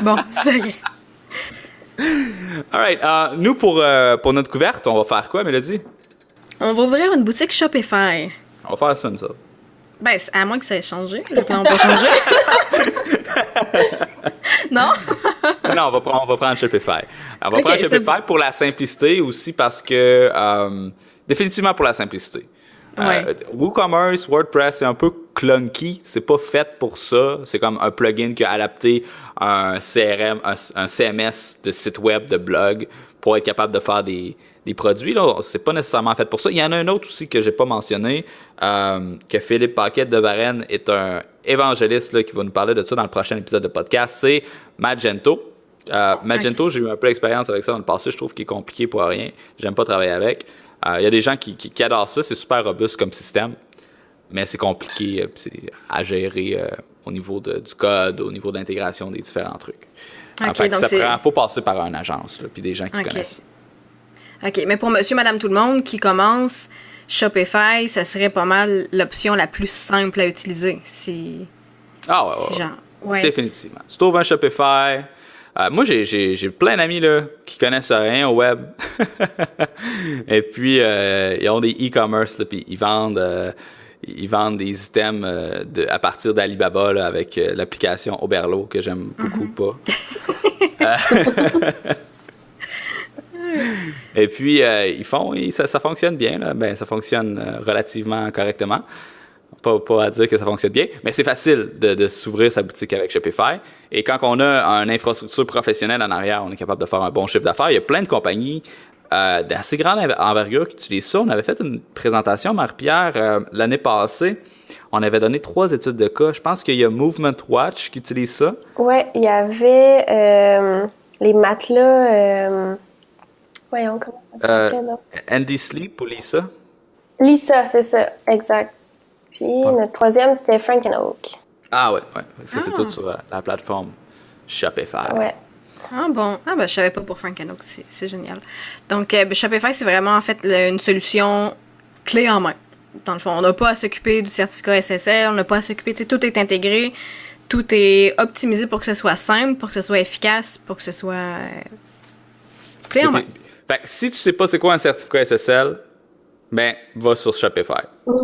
Bon, c'est vrai. All right. Nous, pour notre couverte, on va faire quoi, Mélodie? On va ouvrir une boutique Shopify. On va faire ça, nous autres. Ben, à moins que ça ait changé. Le plan n'a pas changé. Non? Non, on va prendre Shopify. On va Ok, prendre c'est Shopify pour la simplicité aussi parce que... définitivement pour la simplicité. Ouais. WooCommerce, WordPress, c'est un peu clunky. C'est pas fait pour ça. C'est comme un plugin qui a adapté un CRM, un CMS de site web, de blog, pour être capable de faire des produits. Là, c'est pas nécessairement fait pour ça. Il y en a un autre aussi que j'ai pas mentionné, que Philippe Paquette de Varennes est un évangéliste là, qui va nous parler de ça dans le prochain épisode de podcast. C'est Magento. Magento, j'ai eu un peu d'expérience avec ça dans le passé. Je trouve qu'il est compliqué pour rien. J'aime pas travailler avec. Il y a des gens qui adorent ça. C'est super robuste comme système, mais c'est compliqué c'est à gérer au niveau du code, au niveau de l'intégration des différents trucs. Ok, Fait que donc faut passer par une agence, puis des gens qui Ok. connaissent. OK, mais pour monsieur, madame, tout le monde qui commence, Shopify, ça serait pas mal l'option la plus simple à utiliser. Ah ouais, Si ouais. genre... Ouais. Définitivement. Tu trouves un Shopify, Moi, j'ai plein d'amis là qui connaissent rien au web. Et puis, ils ont des e-commerce, là, puis ils vendent des items à partir d'Alibaba là, avec l'application Oberlo, que j'aime beaucoup pas. Et puis, ça fonctionne bien. Là. Ben, ça fonctionne relativement correctement. Pas à dire que ça fonctionne bien, mais c'est facile de s'ouvrir sa boutique avec Shopify. Et quand on a une infrastructure professionnelle en arrière, on est capable de faire un bon chiffre d'affaires. Il y a plein de compagnies d'assez grande envergure qui utilisent ça. On avait fait une présentation, Marie-Pierre, l'année passée. On avait donné 3 études de cas. Je pense qu'il y a Movement Watch qui utilise ça. Oui, il y avait les matelas... voyons, comment ça s'appelait, là? Andy Sleep ou Lisa? Lisa, c'est ça, exact. Puis notre troisième, c'était Frank & Oak. Ah ouais. Ça, c'est tout sur la plateforme Shopify. Ouais. Ah bon. Ah ben je savais pas pour Frank & Oak, c'est génial. Donc Shopify, c'est vraiment en fait une solution clé en main. Dans le fond, on n'a pas à s'occuper du certificat SSL, on n'a pas à s'occuper, tout est intégré, tout est optimisé pour que ce soit simple, pour que ce soit efficace, pour que ce soit clé en main. Fait que si tu sais pas c'est quoi un certificat SSL, ben, va sur Shopify. ouais,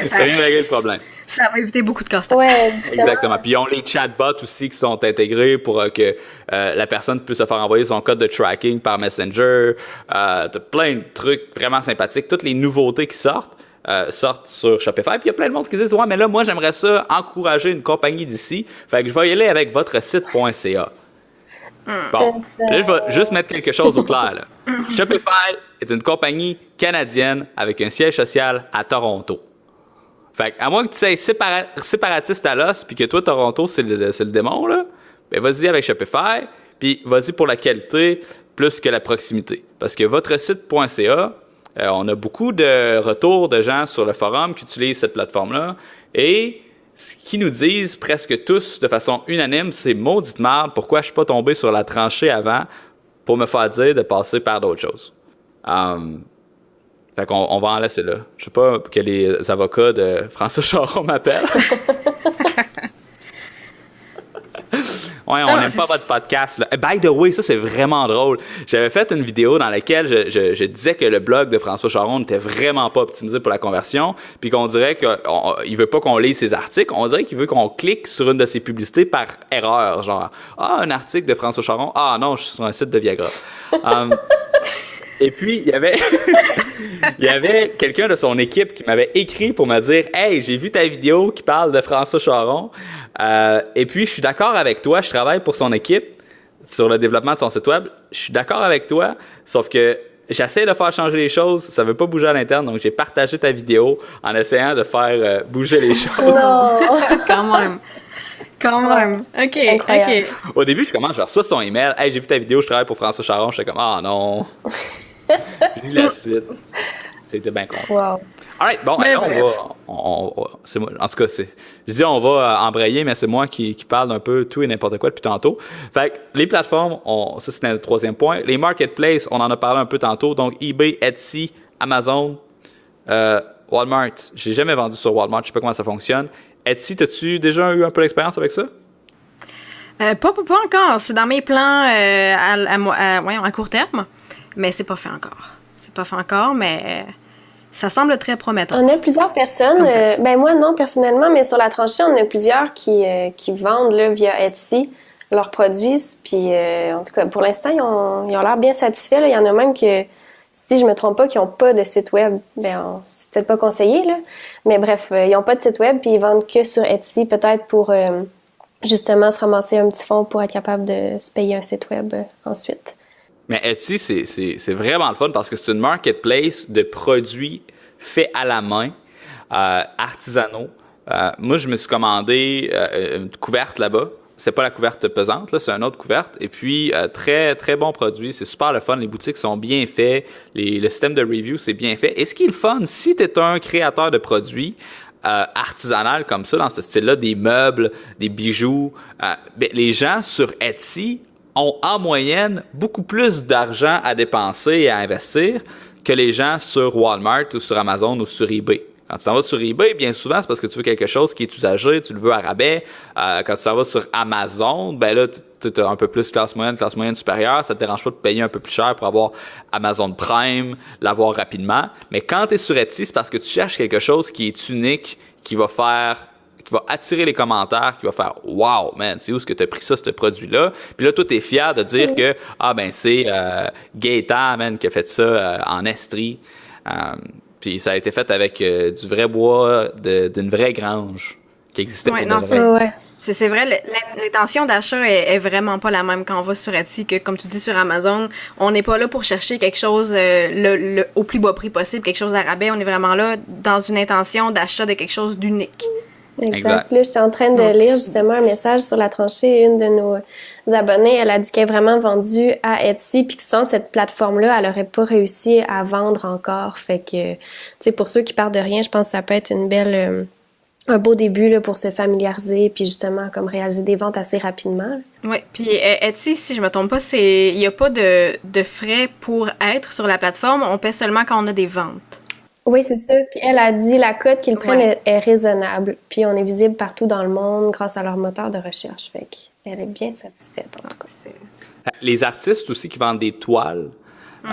ça vient régler le problème. Ça va éviter beaucoup de casse-tête. Ouais, Exactement. Puis ils ont les chatbots aussi qui sont intégrés pour que la personne puisse se faire envoyer son code de tracking par Messenger. T'as plein de trucs vraiment sympathiques. Toutes les nouveautés qui sortent sur Shopify. Puis il y a plein de monde qui disent « Ouais, mais là, moi, j'aimerais ça encourager une compagnie d'ici. Fait que je vais y aller avec votre site.ca. » Bon, là, je vais juste mettre quelque chose au clair. Là. Shopify est une compagnie canadienne avec un siège social à Toronto. Fait à moins que tu sois séparatiste à l'os, puis que toi, Toronto, c'est le démon, là, ben vas-y avec Shopify, puis vas-y pour la qualité plus que la proximité. Parce que votre site.ca, on a beaucoup de retours de gens sur le forum qui utilisent cette plateforme-là, et ce qu'ils nous disent presque tous de façon unanime, c'est maudite merde, pourquoi je suis pas tombé sur la tranchée avant pour me faire dire de passer par d'autres choses. Fait qu'on va en laisser là. Je sais pas que les avocats de François Charon m'appellent. Ouais, on n'aime pas votre podcast. Là. By the way, ça, c'est vraiment drôle. J'avais fait une vidéo dans laquelle je disais que le blog de François Charon n'était vraiment pas optimisé pour la conversion, puis qu'on dirait qu'il veut pas qu'on lise ses articles. On dirait qu'il veut qu'on clique sur une de ses publicités par erreur. Genre, un article de François Charon. Ah non, je suis sur un site de Viagra. Et puis, il y avait quelqu'un de son équipe qui m'avait écrit pour me dire « Hey, j'ai vu ta vidéo qui parle de François Charon. Et puis, je suis d'accord avec toi. Je travaille pour son équipe sur le développement de son site web. Je suis d'accord avec toi, sauf que j'essaie de faire changer les choses. Ça veut pas bouger à l'interne, donc j'ai partagé ta vidéo en essayant de faire bouger les choses. » Non! Quand même. OK, incroyable. OK. Au début, je reçois son email. « Hey, j'ai vu ta vidéo, je travaille pour François Charon. » J'étais comme « Ah non! » J'ai lu la suite. J'ai été bien content. Wow. Alright, bon, là, c'est moi. En tout cas, je dis on va embrayer, mais c'est moi qui parle un peu tout et n'importe quoi depuis tantôt. Fait que les plateformes, ça c'est le troisième point. Les marketplaces, on en a parlé un peu tantôt. Donc, eBay, Etsy, Amazon, Walmart. J'ai jamais vendu sur Walmart, je sais pas comment ça fonctionne. Etsy, as-tu déjà eu un peu d'expérience avec ça? Pas encore. C'est dans mes plans à court terme. Mais c'est pas fait encore, mais ça semble très prometteur. On a plusieurs personnes, moi non personnellement, mais sur la tranchée, on a plusieurs qui vendent là, via Etsy leurs produits. Puis en tout cas, pour l'instant, ils ont l'air bien satisfaits. Là. Il y en a même que, si je me trompe pas, qui n'ont pas de site web. C'est peut-être pas conseillé, là. Mais bref, ils n'ont pas de site web, puis ils vendent que sur Etsy, peut-être pour justement se ramasser un petit fonds pour être capable de se payer un site web ensuite. Mais Etsy, c'est vraiment le fun parce que c'est une marketplace de produits faits à la main, artisanaux. Moi, je me suis commandé une couverte là-bas. C'est pas la couverte pesante, là, c'est une autre couverte. Et puis, très, très bon produit. C'est super le fun. Les boutiques sont bien faits. Le système de review, c'est bien fait. Et ce qui est le fun, si tu es un créateur de produits artisanal comme ça, dans ce style-là, des meubles, des bijoux, les gens sur Etsy ont en moyenne beaucoup plus d'argent à dépenser et à investir que les gens sur Walmart ou sur Amazon ou sur eBay. Quand tu t'en vas sur eBay, bien souvent, c'est parce que tu veux quelque chose qui est usagé, tu le veux à rabais. Quand tu t'en vas sur Amazon, ben là, tu as un peu plus classe moyenne supérieure. Ça te dérange pas de payer un peu plus cher pour avoir Amazon Prime, l'avoir rapidement. Mais quand tu es sur Etsy, c'est parce que tu cherches quelque chose qui est unique, qui va attirer les commentaires, qui va faire « Wow, man, c'est où est-ce que tu as pris ça, ce produit-là? » Puis là, toi, tu es fier de dire que « Ah, ben, c'est Gaëtan, man, qui a fait ça en Estrie. » Puis ça a été fait avec du vrai bois d'une vraie grange qui existait pour de vrai. Ouais. C'est vrai, l'intention d'achat est vraiment pas la même quand on va sur Etsy que, comme tu dis, sur Amazon. On n'est pas là pour chercher quelque chose au plus bas prix possible, quelque chose à rabais. On est vraiment là dans une intention d'achat de quelque chose d'unique. Exact. Là, j'étais en train de lire justement un message sur la tranchée. Une de nos abonnées, elle a dit qu'elle est vraiment vendue à Etsy, puis que sans cette plateforme-là, elle aurait pas réussi à vendre encore. Fait que, tu sais, pour ceux qui partent de rien, je pense que ça peut être un beau début là, pour se familiariser, puis justement, comme réaliser des ventes assez rapidement. Oui, puis Etsy, si je me trompe pas, il n'y a pas de frais pour être sur la plateforme. On paie seulement quand on a des ventes. Oui, c'est ça. Puis elle a dit la cote qu'ils prennent est raisonnable. Puis on est visible partout dans le monde grâce à leur moteur de recherche. Fait qu'elle est bien satisfaite, en tout cas. Les artistes aussi qui vendent des toiles, tu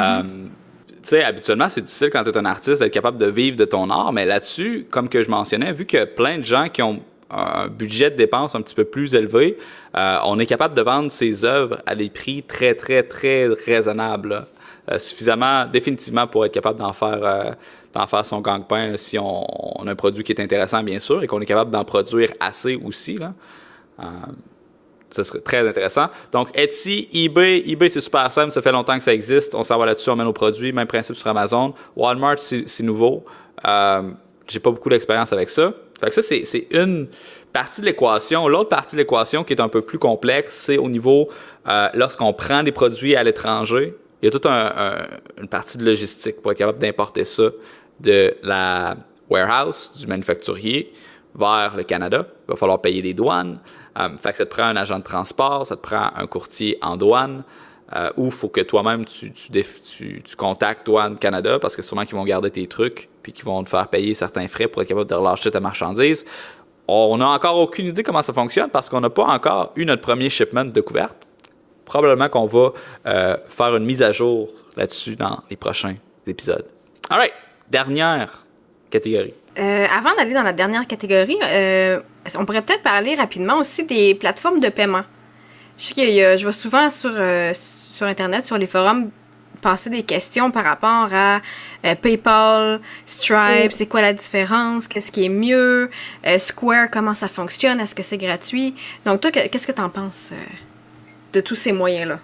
sais, habituellement, c'est difficile quand tu es un artiste d'être capable de vivre de ton art, mais là-dessus, comme que je mentionnais, vu qu'il y a plein de gens qui ont un budget de dépenses un petit peu plus élevé, on est capable de vendre ses œuvres à des prix très, très, très raisonnables. Suffisamment, définitivement, pour être capable d'en faire son gang-pain si on a un produit qui est intéressant, bien sûr, et qu'on est capable d'en produire assez aussi, là. Ça serait très intéressant. Donc, Etsy, eBay, c'est super simple. Ça fait longtemps que ça existe. On s'en va là-dessus, on met nos produits. Même principe sur Amazon. Walmart, c'est nouveau. J'ai pas beaucoup d'expérience avec ça. Fait que ça, c'est une partie de l'équation. L'autre partie de l'équation qui est un peu plus complexe, c'est au niveau, lorsqu'on prend des produits à l'étranger, il y a toute une partie de logistique pour être capable d'importer ça de la warehouse, du manufacturier, vers le Canada. Il va falloir payer des douanes. Fait que ça te prend un agent de transport, ça te prend un courtier en douane, ou il faut que toi-même, tu contactes Douane Canada, parce que sûrement qu'ils vont garder tes trucs, puis qu'ils vont te faire payer certains frais pour être capable de relâcher ta marchandise. On n'a encore aucune idée comment ça fonctionne, parce qu'on n'a pas encore eu notre premier shipment de couverte. Probablement qu'on va faire une mise à jour là-dessus dans les prochains épisodes. All right, dernière catégorie. Avant d'aller dans la dernière catégorie, on pourrait peut-être parler rapidement aussi des plateformes de paiement. Je sais je vois souvent sur Internet, sur les forums, passer des questions par rapport à PayPal, Stripe, c'est quoi la différence, qu'est-ce qui est mieux, Square, comment ça fonctionne, est-ce que c'est gratuit. Donc toi, qu'est-ce que tu en penses de tous ces moyens-là?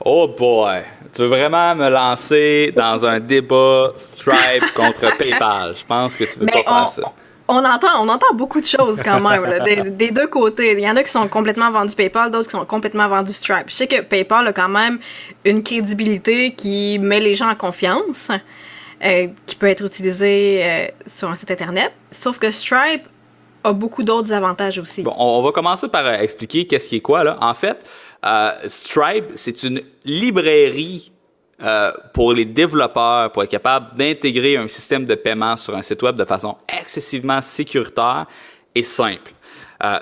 Oh boy! Tu veux vraiment me lancer dans un débat Stripe contre PayPal? Je pense que tu veux pas faire ça. On entend beaucoup de choses quand même, là, des deux côtés. Il y en a qui sont complètement vendus PayPal, d'autres qui sont complètement vendus Stripe. Je sais que PayPal a quand même une crédibilité qui met les gens en confiance, qui peut être utilisée sur un site Internet. Sauf que Stripe a beaucoup d'autres avantages aussi. Bon, on va commencer par expliquer qu'est-ce qui est quoi, là. En fait, Stripe, c'est une librairie pour les développeurs, pour être capable d'intégrer un système de paiement sur un site web de façon excessivement sécuritaire et simple.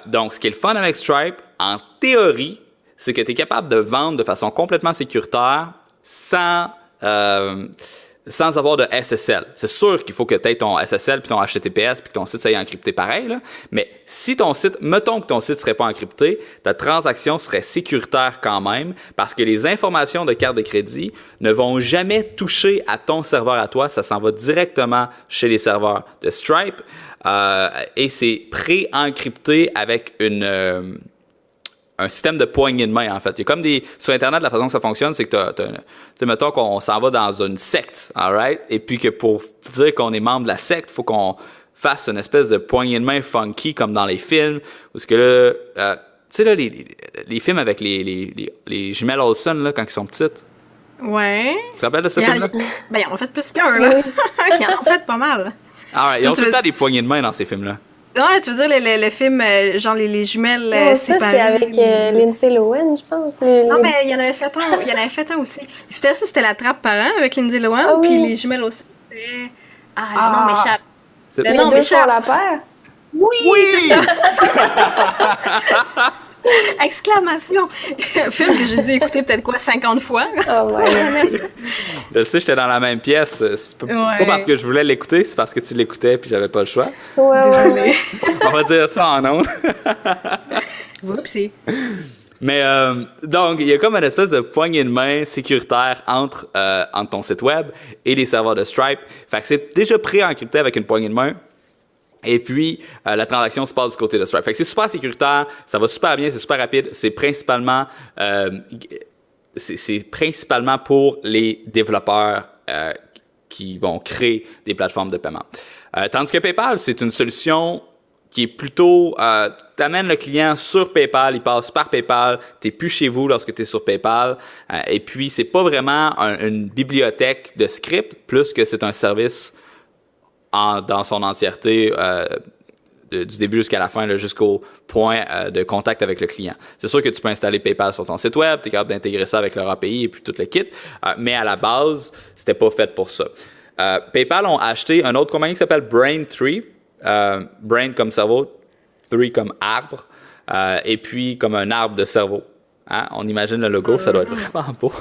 Donc, ce qui est le fun avec Stripe, en théorie, c'est que tu es capable de vendre de façon complètement sécuritaire sans avoir de SSL. C'est sûr qu'il faut que tu aies ton SSL puis ton HTTPS puis que ton site soit encrypté pareil, là. Mais si ton site, mettons que ton site serait pas encrypté, ta transaction serait sécuritaire quand même parce que les informations de carte de crédit ne vont jamais toucher à ton serveur à toi. Ça s'en va directement chez les serveurs de Stripe et c'est pré-encrypté avec un système de poignée de main, en fait. Il y a comme sur Internet, la façon que ça fonctionne, c'est que tu mettons qu'on s'en va dans une secte, all right? Et puis que pour dire qu'on est membre de la secte, il faut qu'on fasse une espèce de poignée de main funky, comme dans les films, où ce que là, tu sais, là, les films avec les jumelles Olsen, là, quand ils sont petites. Ouais. Tu te rappelles de ce film-là? Ben, ils en ont fait plus qu'un, là. Ils en ont fait pas mal. Ah ouais, ils ont tout le temps des poignées de main dans ces films-là. Ouais, tu veux dire le film, genre les jumelles séparées. Ça, c'est avec Lindsay Lohan, je pense. Non, mais il y en avait fait un aussi. C'était la trappe parent avec Lindsay Lohan, puis les jumelles aussi. Non, m'échappe. Mais Les non, deux mais font la paire. Oui! Exclamation! Un film que j'ai dû écouter peut-être 50 fois. Oh my God. Je sais, j'étais dans la même pièce. C'est pas parce que je voulais l'écouter, c'est parce que tu l'écoutais puis j'avais pas le choix. Désolée. On va dire ça en ondes. Whoopsie. Mais donc, il y a comme une espèce de poignée de main sécuritaire entre ton site web et les serveurs de Stripe. Fait que c'est déjà pré-encrypté avec une poignée de main. Et puis, la transaction se passe du côté de Stripe. Fait que c'est super sécuritaire, ça va super bien, c'est super rapide. C'est principalement pour les développeurs qui vont créer des plateformes de paiement. Tandis que PayPal, c'est une solution qui est plutôt, tu amènes le client sur PayPal, il passe par PayPal, tu n'es plus chez vous lorsque tu es sur PayPal. Et puis, c'est pas vraiment une bibliothèque de script, plus que c'est un service dans son entièreté, du début jusqu'à la fin, là, jusqu'au point de contact avec le client. C'est sûr que tu peux installer PayPal sur ton site web, tu es capable d'intégrer ça avec leur API et puis tout le kit, mais à la base, c'était pas fait pour ça. PayPal ont acheté une autre compagnie qui s'appelle Braintree, Brain comme cerveau, Tree comme arbre, et puis comme un arbre de cerveau. Hein? On imagine le logo, ça doit être vraiment beau.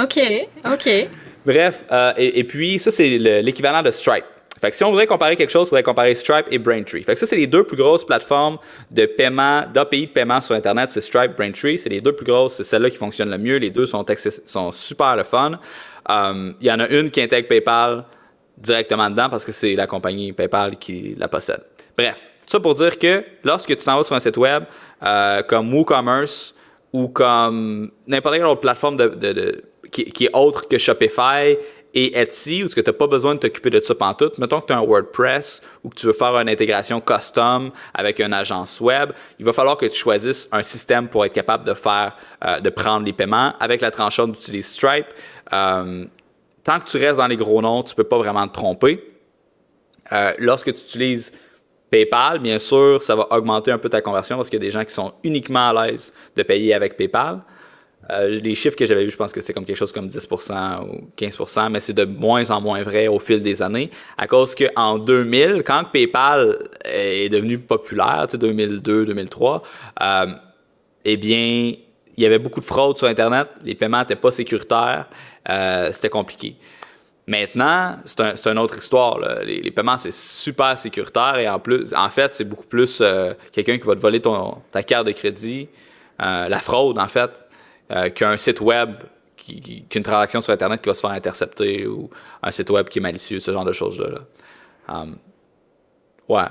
OK. Bref, et puis ça, c'est l'équivalent de Stripe. Fait que si on voudrait comparer quelque chose, il faudrait comparer Stripe et Braintree. Fait que ça, c'est les deux plus grosses plateformes de paiement, d'API de paiement sur Internet. C'est Stripe, Braintree. C'est les deux plus grosses. C'est celles-là qui fonctionnent le mieux. Les deux sont super le fun. Il y en a une qui intègre PayPal directement dedans parce que c'est la compagnie PayPal qui la possède. Bref, tout ça pour dire que lorsque tu t'en vas sur un site web comme WooCommerce ou comme n'importe quelle autre plateforme qui est autre que Shopify et Etsy, où tu n'as pas besoin de t'occuper de ça pantoute. Mettons que tu as un WordPress ou que tu veux faire une intégration custom avec une agence web, il va falloir que tu choisisses un système pour être capable de prendre les paiements. Avec la tranchante d'utiliser Stripe, tant que tu restes dans les gros noms, tu ne peux pas vraiment te tromper. Lorsque tu utilises PayPal, bien sûr, ça va augmenter un peu ta conversion parce qu'il y a des gens qui sont uniquement à l'aise de payer avec PayPal. Les chiffres que j'avais vus, je pense que c'est comme quelque chose comme 10% ou 15%, mais c'est de moins en moins vrai au fil des années, à cause qu'en 2000, quand PayPal est devenu populaire, 2002, 2003, eh bien, il y avait beaucoup de fraude sur Internet, les paiements n'étaient pas sécuritaires, c'était compliqué. Maintenant, c'est une autre histoire. Là. Les paiements, c'est super sécuritaire et en fait, c'est beaucoup plus quelqu'un qui va te voler ta carte de crédit, la fraude, en fait, qu'un site web, qu'une transaction sur Internet qui va se faire intercepter ou un site web qui est malicieux, ce genre de choses-là. Ouais.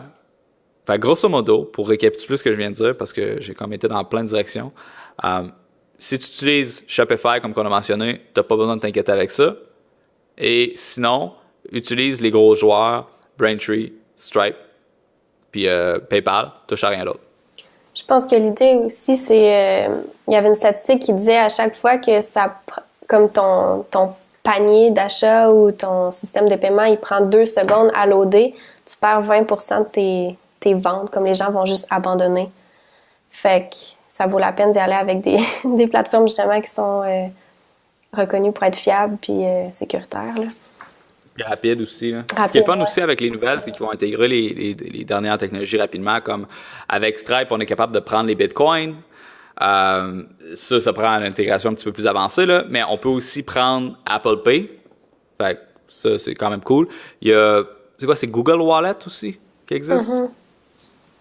Fait grosso modo, pour récapituler ce que je viens de dire, parce que j'ai comme été dans plein de directions, si tu utilises Shopify, comme on a mentionné, tu n'as pas besoin de t'inquiéter avec ça. Et sinon, utilise les gros joueurs, Braintree, Stripe, puis PayPal, touche à rien d'autre. Je pense que l'idée aussi, c'est... il y avait une statistique qui disait à chaque fois que comme ton panier d'achat ou ton système de paiement, il prend 2 secondes à loader, tu perds 20% de tes ventes, comme les gens vont juste abandonner. Fait que ça vaut la peine d'y aller avec des plateformes, justement, qui sont reconnues pour être fiables puis sécuritaires, là. Puis rapide aussi. Là. Ce qui est fun aussi avec les nouvelles, c'est qu'ils vont intégrer les dernières technologies rapidement. Comme avec Stripe, on est capable de prendre les bitcoins. Ça prend une intégration un petit peu plus avancée, là. Mais on peut aussi prendre Apple Pay. Fait que ça, c'est quand même cool. Il y a, c'est Google Wallet aussi qui existe? Mm-hmm.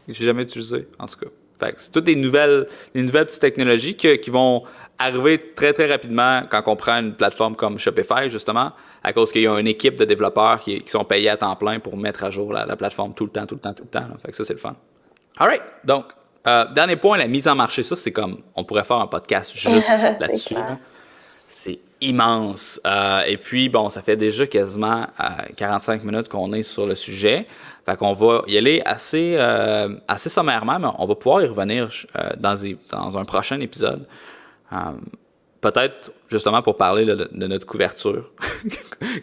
J'ai jamais utilisé, en tout cas. Fait que c'est toutes des nouvelles petites technologies qui vont arriver très, très rapidement quand on prend une plateforme comme Shopify, justement, à cause qu'il y a une équipe de développeurs qui sont payés à temps plein pour mettre à jour la plateforme tout le temps. Là. Fait que ça, c'est le fun. All right. Donc, dernier point, la mise en marché. Ça, c'est comme, on pourrait faire un podcast juste là-dessus. Là. C'est immense. Et puis, bon, ça fait déjà quasiment 45 minutes qu'on est sur le sujet. Fait qu'on va y aller assez sommairement, mais on va pouvoir y revenir dans un prochain épisode. Peut-être, justement, pour parler de notre couverture.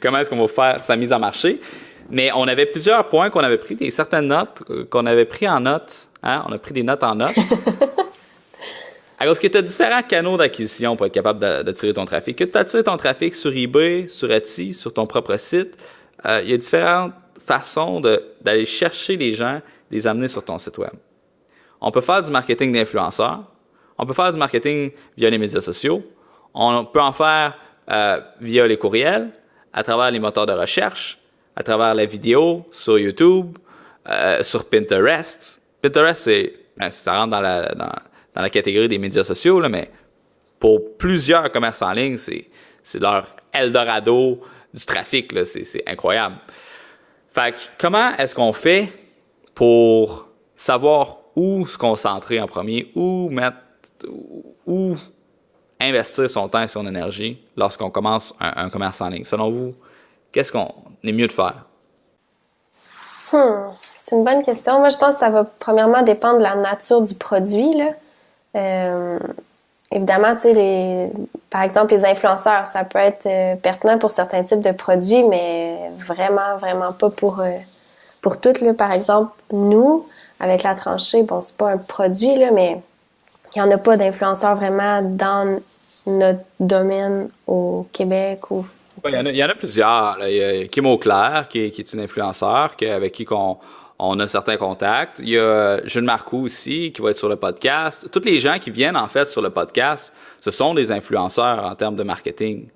Comment est-ce qu'on va faire sa mise en marché? Mais on avait plusieurs points qu'on avait pris, certaines notes qu'on avait pris en notes. Hein? On a pris des notes en notes. Alors que tu as différents canaux d'acquisition pour être capable d'attirer ton trafic. Que tu attires ton trafic sur eBay, sur Etsy, sur ton propre site, il y a différentes façons d'aller chercher les gens, de les amener sur ton site web. On peut faire du marketing d'influenceurs, on peut faire du marketing via les médias sociaux, on peut en faire via les courriels, à travers les moteurs de recherche, à travers la vidéo, sur YouTube, sur Pinterest. Pinterest, ça rentre dans la catégorie des médias sociaux, là, mais pour plusieurs commerces en ligne, c'est leur Eldorado du trafic, là, c'est incroyable. Fait que comment est-ce qu'on fait pour savoir où se concentrer en premier, où investir son temps et son énergie lorsqu'on commence un commerce en ligne? Selon vous, qu'est-ce qu'on est mieux de faire? C'est une bonne question. Moi, je pense que ça va premièrement dépendre de la nature du produit, là. Évidemment, tu sais, par exemple, les influenceurs, ça peut être pertinent pour certains types de produits, mais vraiment, vraiment pas pour toutes, là. Par exemple, nous, avec La Tranchée, bon, c'est pas un produit, là, mais il y en a pas d'influenceurs vraiment dans notre domaine au Québec. Il y en a plusieurs. Là. Il y a Kim Auclair, qui est une influenceur, avec qui on a certains contacts. Il y a Jules Marcoux aussi, qui va être sur le podcast. Tous les gens qui viennent, en fait, sur le podcast, ce sont des influenceurs en termes de marketing.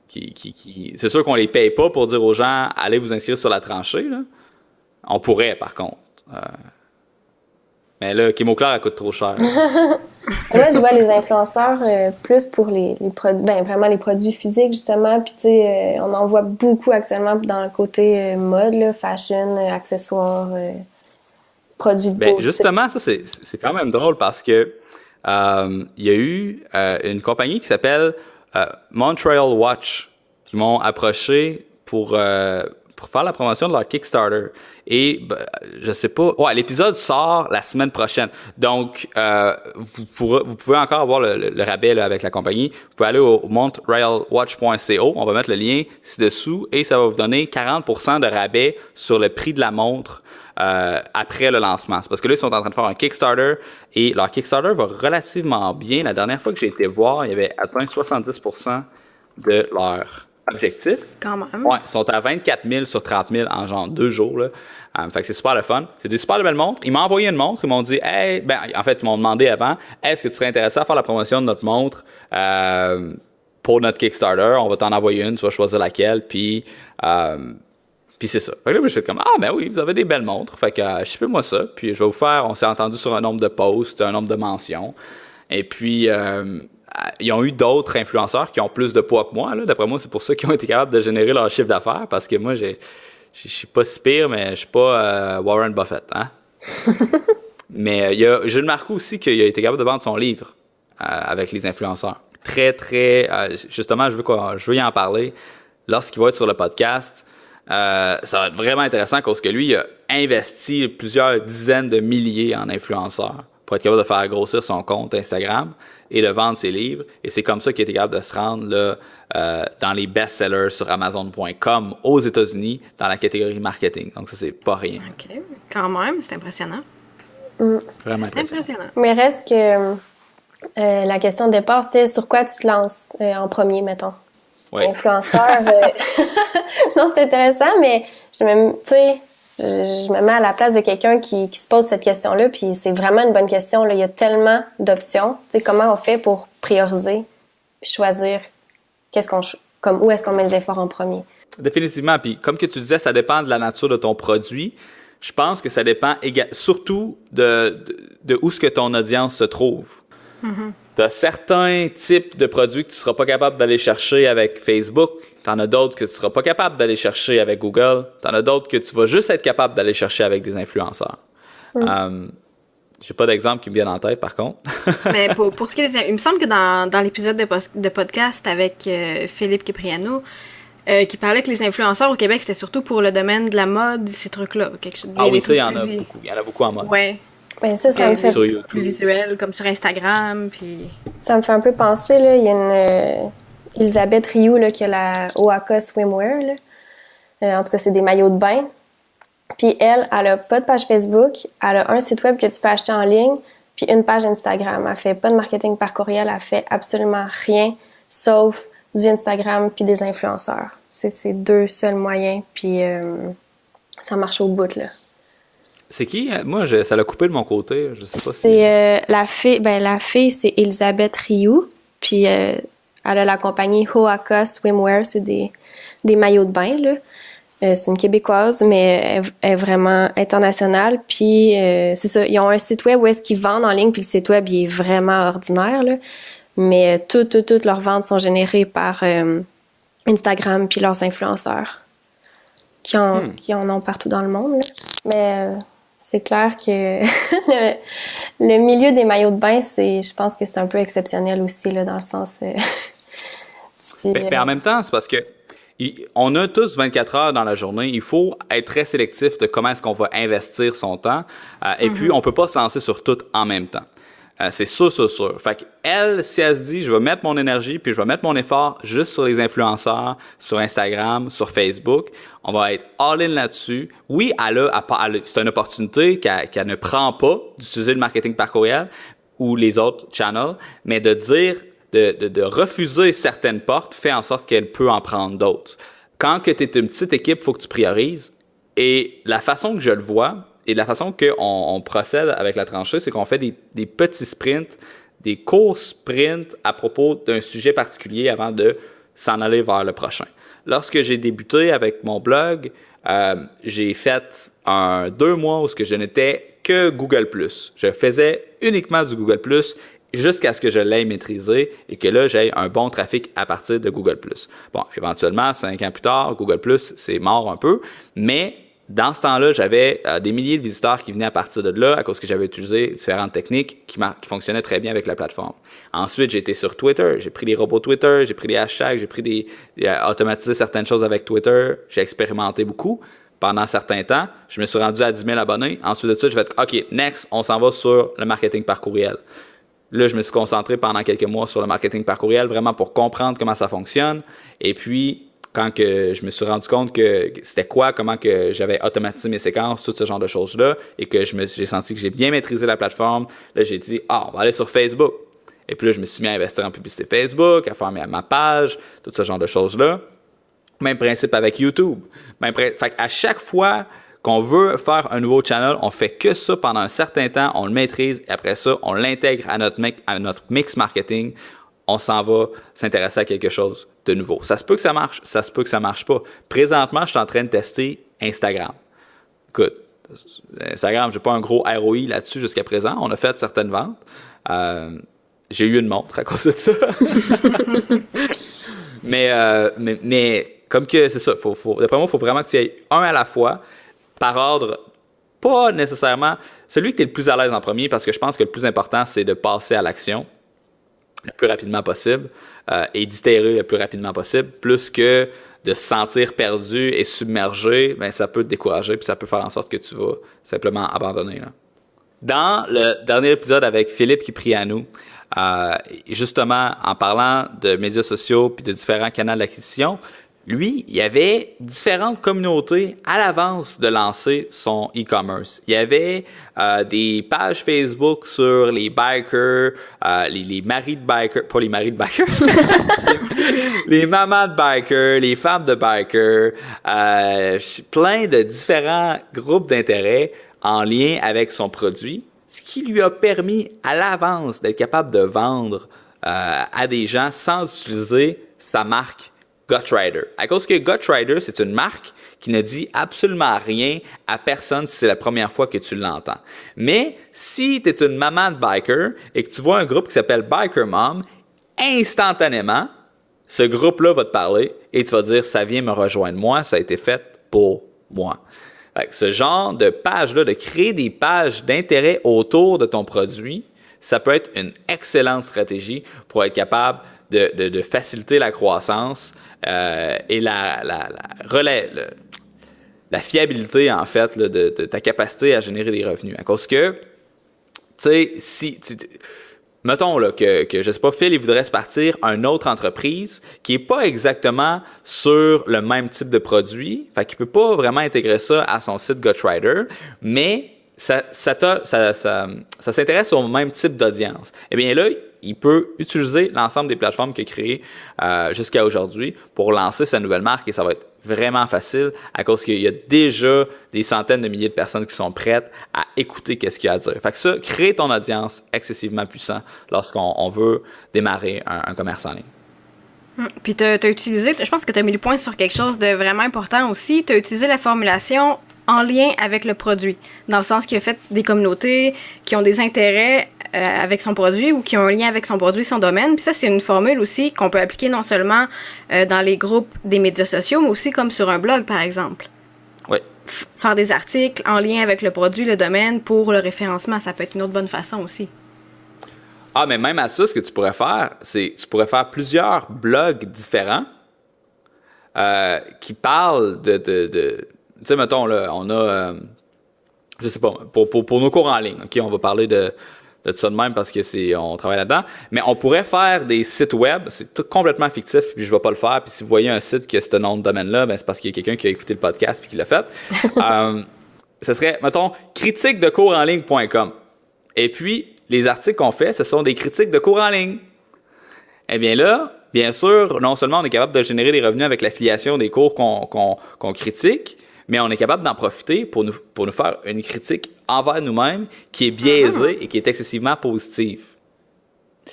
C'est sûr qu'on les paye pas pour dire aux gens, allez vous inscrire sur La Tranchée, là. On pourrait, par contre. Mais là, Kim Auclair, elle coûte trop cher. Moi, je vois les influenceurs plus pour les produits, vraiment les produits physiques, justement. Puis, tu sais, on en voit beaucoup actuellement dans le côté mode, là, fashion, accessoires, produits de beauté. Justement, ça, c'est quand même drôle parce que il y a eu une compagnie qui s'appelle Montreal Watch qui m'ont approché pour faire la promotion de leur Kickstarter. Et je sais pas... Ouais, l'épisode sort la semaine prochaine. Donc, vous pouvez encore avoir le rabais là, avec la compagnie. Vous pouvez aller au montrealwatch.co. On va mettre le lien ci-dessous et ça va vous donner 40% de rabais sur le prix de la montre après le lancement. C'est parce que là, ils sont en train de faire un Kickstarter et leur Kickstarter va relativement bien. La dernière fois que j'ai été voir, il y avait atteint 70% de leur objectif. Quand même. Ouais, ils sont à 24 000 sur 30 000 en genre 2 jours. Là. Fait que c'est super le fun. C'est des super belles montres. Ils m'ont envoyé une montre. Ils m'ont dit, hey, en fait, ils m'ont demandé avant, est-ce que tu serais intéressé à faire la promotion de notre montre pour notre Kickstarter? On va t'en envoyer une, tu vas choisir laquelle. Puis c'est ça. Fait que là, je fais comme, ben oui, vous avez des belles montres. Fait que shippez-moi ça. Puis je vais vous faire, on s'est entendu sur un nombre de posts, un nombre de mentions. Et puis, ils ont eu d'autres influenceurs qui ont plus de poids que moi. Là. D'après moi, c'est pour ça qu'ils ont été capables de générer leur chiffre d'affaires. Parce que moi, je suis pas si pire, mais je suis pas Warren Buffett. Hein? Mais il y a Jules Marcoux aussi qui a été capable de vendre son livre avec les influenceurs. Très, très... justement, je veux y en parler. Lorsqu'il va être sur le podcast, ça va être vraiment intéressant parce que lui, il a investi plusieurs dizaines de milliers en influenceurs pour être capable de faire grossir son compte Instagram et de vendre ses livres. Et c'est comme ça qu'il a été capable de se rendre là, dans les best-sellers sur Amazon.com aux États-Unis dans la catégorie marketing. Donc ça, c'est pas rien. OK. Quand même, c'est impressionnant. Vraiment c'est impressionnant. Mais reste que la question de départ, c'était sur quoi tu te lances en premier, mettons? Oui. Influenceur. Non, c'est intéressant, mais je me mets à la place de quelqu'un qui se pose cette question-là, puis c'est vraiment une bonne question. Là. Il y a tellement d'options. Tu sais, comment on fait pour prioriser puis choisir où est-ce qu'on met les efforts en premier? Définitivement. Puis comme que tu disais, ça dépend de la nature de ton produit. Je pense que ça dépend surtout de où est-ce que ton audience se trouve. Mm-hmm. Tu as certains types de produits que tu ne seras pas capable d'aller chercher avec Facebook. Tu en as d'autres que tu ne seras pas capable d'aller chercher avec Google. Tu en as d'autres que tu vas juste être capable d'aller chercher avec des influenceurs. J'ai pas d'exemple qui me viennent en tête, par contre. Mais pour ce qui est il me semble que dans l'épisode de podcast avec Philippe Cipriano, qui parlait que les influenceurs au Québec, c'était surtout pour le domaine de la mode, ces trucs-là. Oui, ça, il y en a beaucoup. Il y en a beaucoup en mode. Ouais. Ben ça me fait plus visuel, comme sur Instagram, puis... Ça me fait un peu penser, là, il y a une Elisabeth Rioux, là, qui a la Oaxaca Swimwear, là. En tout cas, c'est des maillots de bain. Puis elle a pas de page Facebook, elle a un site web que tu peux acheter en ligne, puis une page Instagram. Elle fait pas de marketing par courriel, elle fait absolument rien, sauf du Instagram puis des influenceurs. C'est ces 2 seuls moyens, puis ça marche au bout, là. C'est qui? Moi, ça l'a coupé de mon côté. Je sais pas si... C'est la fille, c'est Elisabeth Rioux, puis elle a la compagnie Hoaka Swimwear, c'est des maillots de bain, là. C'est une Québécoise, mais elle est vraiment internationale. Puis c'est ça, ils ont un site web où est-ce qu'ils vendent en ligne, puis le site web, il est vraiment ordinaire, là. Mais toutes leurs ventes sont générées par Instagram puis leurs influenceurs qui en ont partout dans le monde, là. Mais c'est clair que le milieu des maillots de bain, je pense que c'est un peu exceptionnel aussi, là, dans le sens... en même temps, c'est parce que on a tous 24 heures dans la journée. Il faut être très sélectif de comment est-ce qu'on va investir son temps. Et puis, on peut pas se lancer sur tout en même temps. C'est sûr. Fait qu'elle, si elle se dit, je vais mettre mon énergie puis je vais mettre mon effort juste sur les influenceurs, sur Instagram, sur Facebook, on va être all-in là-dessus. Oui, c'est une opportunité qu'elle ne prend pas d'utiliser le marketing par courriel ou les autres channels, mais de dire... De refuser certaines portes fait en sorte qu'elle peut en prendre d'autres. Quand tu es une petite équipe, il faut que tu priorises. Et la façon que je le vois et la façon qu'on procède avec la tranchée, c'est qu'on fait des petits sprints, des courts sprints à propos d'un sujet particulier avant de s'en aller vers le prochain. Lorsque j'ai débuté avec mon blog, j'ai fait 2 mois où je n'étais que Google+. Je faisais uniquement du Google+, jusqu'à ce que je l'aie maîtrisé et que là, j'ai un bon trafic à partir de Google+. Bon, éventuellement, 5 ans plus tard, Google+, c'est mort un peu, mais dans ce temps-là, j'avais des milliers de visiteurs qui venaient à partir de là à cause que j'avais utilisé différentes techniques qui fonctionnaient très bien avec la plateforme. Ensuite, j'ai été sur Twitter, j'ai pris les robots Twitter, j'ai pris des hashtags, j'ai automatisé certaines choses avec Twitter, j'ai expérimenté beaucoup. Pendant certains temps, je me suis rendu à 10 000 abonnés. Ensuite de ça, je vais être « OK, next, on s'en va sur le marketing par courriel ». Là, je me suis concentré pendant quelques mois sur le marketing par courriel, vraiment pour comprendre comment ça fonctionne. Et puis, quand que je me suis rendu compte que c'était comment que j'avais automatisé mes séquences, tout ce genre de choses-là, et que j'ai senti que j'ai bien maîtrisé la plateforme, là, j'ai dit « on va aller sur Facebook ». Et puis là, je me suis mis à investir en publicité Facebook, à faire ma page, tout ce genre de choses-là. Même principe avec YouTube. Fait qu'à chaque fois qu'on veut faire un nouveau channel, on fait que ça pendant un certain temps, on le maîtrise, et après ça, on l'intègre à notre mix marketing, on s'en va s'intéresser à quelque chose de nouveau. Ça se peut que ça marche, ça se peut que ça marche pas. Présentement, je suis en train de tester Instagram. Écoute, Instagram, j'ai pas un gros ROI là-dessus jusqu'à présent. On a fait certaines ventes. J'ai eu une montre à cause de ça. mais comme que c'est ça, d'après moi, il faut vraiment que tu ailles un à la fois, par ordre, pas nécessairement celui que tu es le plus à l'aise en premier, parce que je pense que le plus important, c'est de passer à l'action le plus rapidement possible et d'itérer le plus rapidement possible, plus que de se sentir perdu et submergé, ben, ça peut te décourager puis ça peut faire en sorte que tu vas simplement abandonner, là. Dans le dernier épisode avec Philippe Kyprianou, justement, en parlant de médias sociaux puis de différents canaux d'acquisition, lui, il y avait différentes communautés à l'avance de lancer son e-commerce. Il y avait des pages Facebook sur les bikers, les maris de bikers, pas les maris de bikers, les mamans de bikers, les femmes de bikers, plein de différents groupes d'intérêt en lien avec son produit, ce qui lui a permis à l'avance d'être capable de vendre à des gens sans utiliser sa marque Gutrider. À cause que Gutrider, c'est une marque qui ne dit absolument rien à personne si c'est la première fois que tu l'entends. Mais si tu es une maman de biker et que tu vois un groupe qui s'appelle Biker Mom, instantanément, ce groupe-là va te parler et tu vas dire « ça vient me rejoindre moi, ça a été fait pour moi ». Ce genre de page-là, de créer des pages d'intérêt autour de ton produit, ça peut être une excellente stratégie pour être capable de faciliter la croissance et la fiabilité, en fait, là, de ta capacité à générer des revenus. À cause que, tu sais, mettons là, que je sais pas, Phil, il voudrait se partir à une autre entreprise qui est pas exactement sur le même type de produit, fait qu'il peut pas vraiment intégrer ça à son site Gutrider, mais ça s'intéresse au même type d'audience. Eh bien là, il peut utiliser l'ensemble des plateformes qu'il a créées jusqu'à aujourd'hui pour lancer sa nouvelle marque et ça va être vraiment facile à cause qu'il y a déjà des centaines de milliers de personnes qui sont prêtes à écouter ce qu'il y a à dire. Fait que ça, créer ton audience excessivement puissant lorsqu'on veut démarrer un commerce en ligne. Puis tu as utilisé, je pense que tu as mis le point sur quelque chose de vraiment important aussi, tu as utilisé la formulation en lien avec le produit, dans le sens qu'il a fait des communautés qui ont des intérêts avec son produit ou qui ont un lien avec son produit, son domaine. Puis ça, c'est une formule aussi qu'on peut appliquer non seulement dans les groupes des médias sociaux, mais aussi comme sur un blog, par exemple. Oui. Faire des articles en lien avec le produit, le domaine, pour le référencement, ça peut être une autre bonne façon aussi. Ah, mais même à ça, ce que tu pourrais faire, c'est tu pourrais faire plusieurs blogs différents qui parlent de tu sais, mettons, là, on a, je sais pas, pour nos cours en ligne, OK, on va parler de ça de même parce que on travaille là-dedans, mais on pourrait faire des sites web, c'est tout complètement fictif, puis je vais pas le faire, puis si vous voyez un site qui a ce nom de domaine-là, ben c'est parce qu'il y a quelqu'un qui a écouté le podcast puis qui l'a fait. Ce serait, mettons, critiquedecoursенligne.com. Et puis, les articles qu'on fait, ce sont des critiques de cours en ligne. Eh bien là, bien sûr, non seulement on est capable de générer des revenus avec l'affiliation des cours qu'on critique, mais on est capable d'en profiter pour nous faire une critique envers nous-mêmes qui est biaisée et qui est excessivement positive.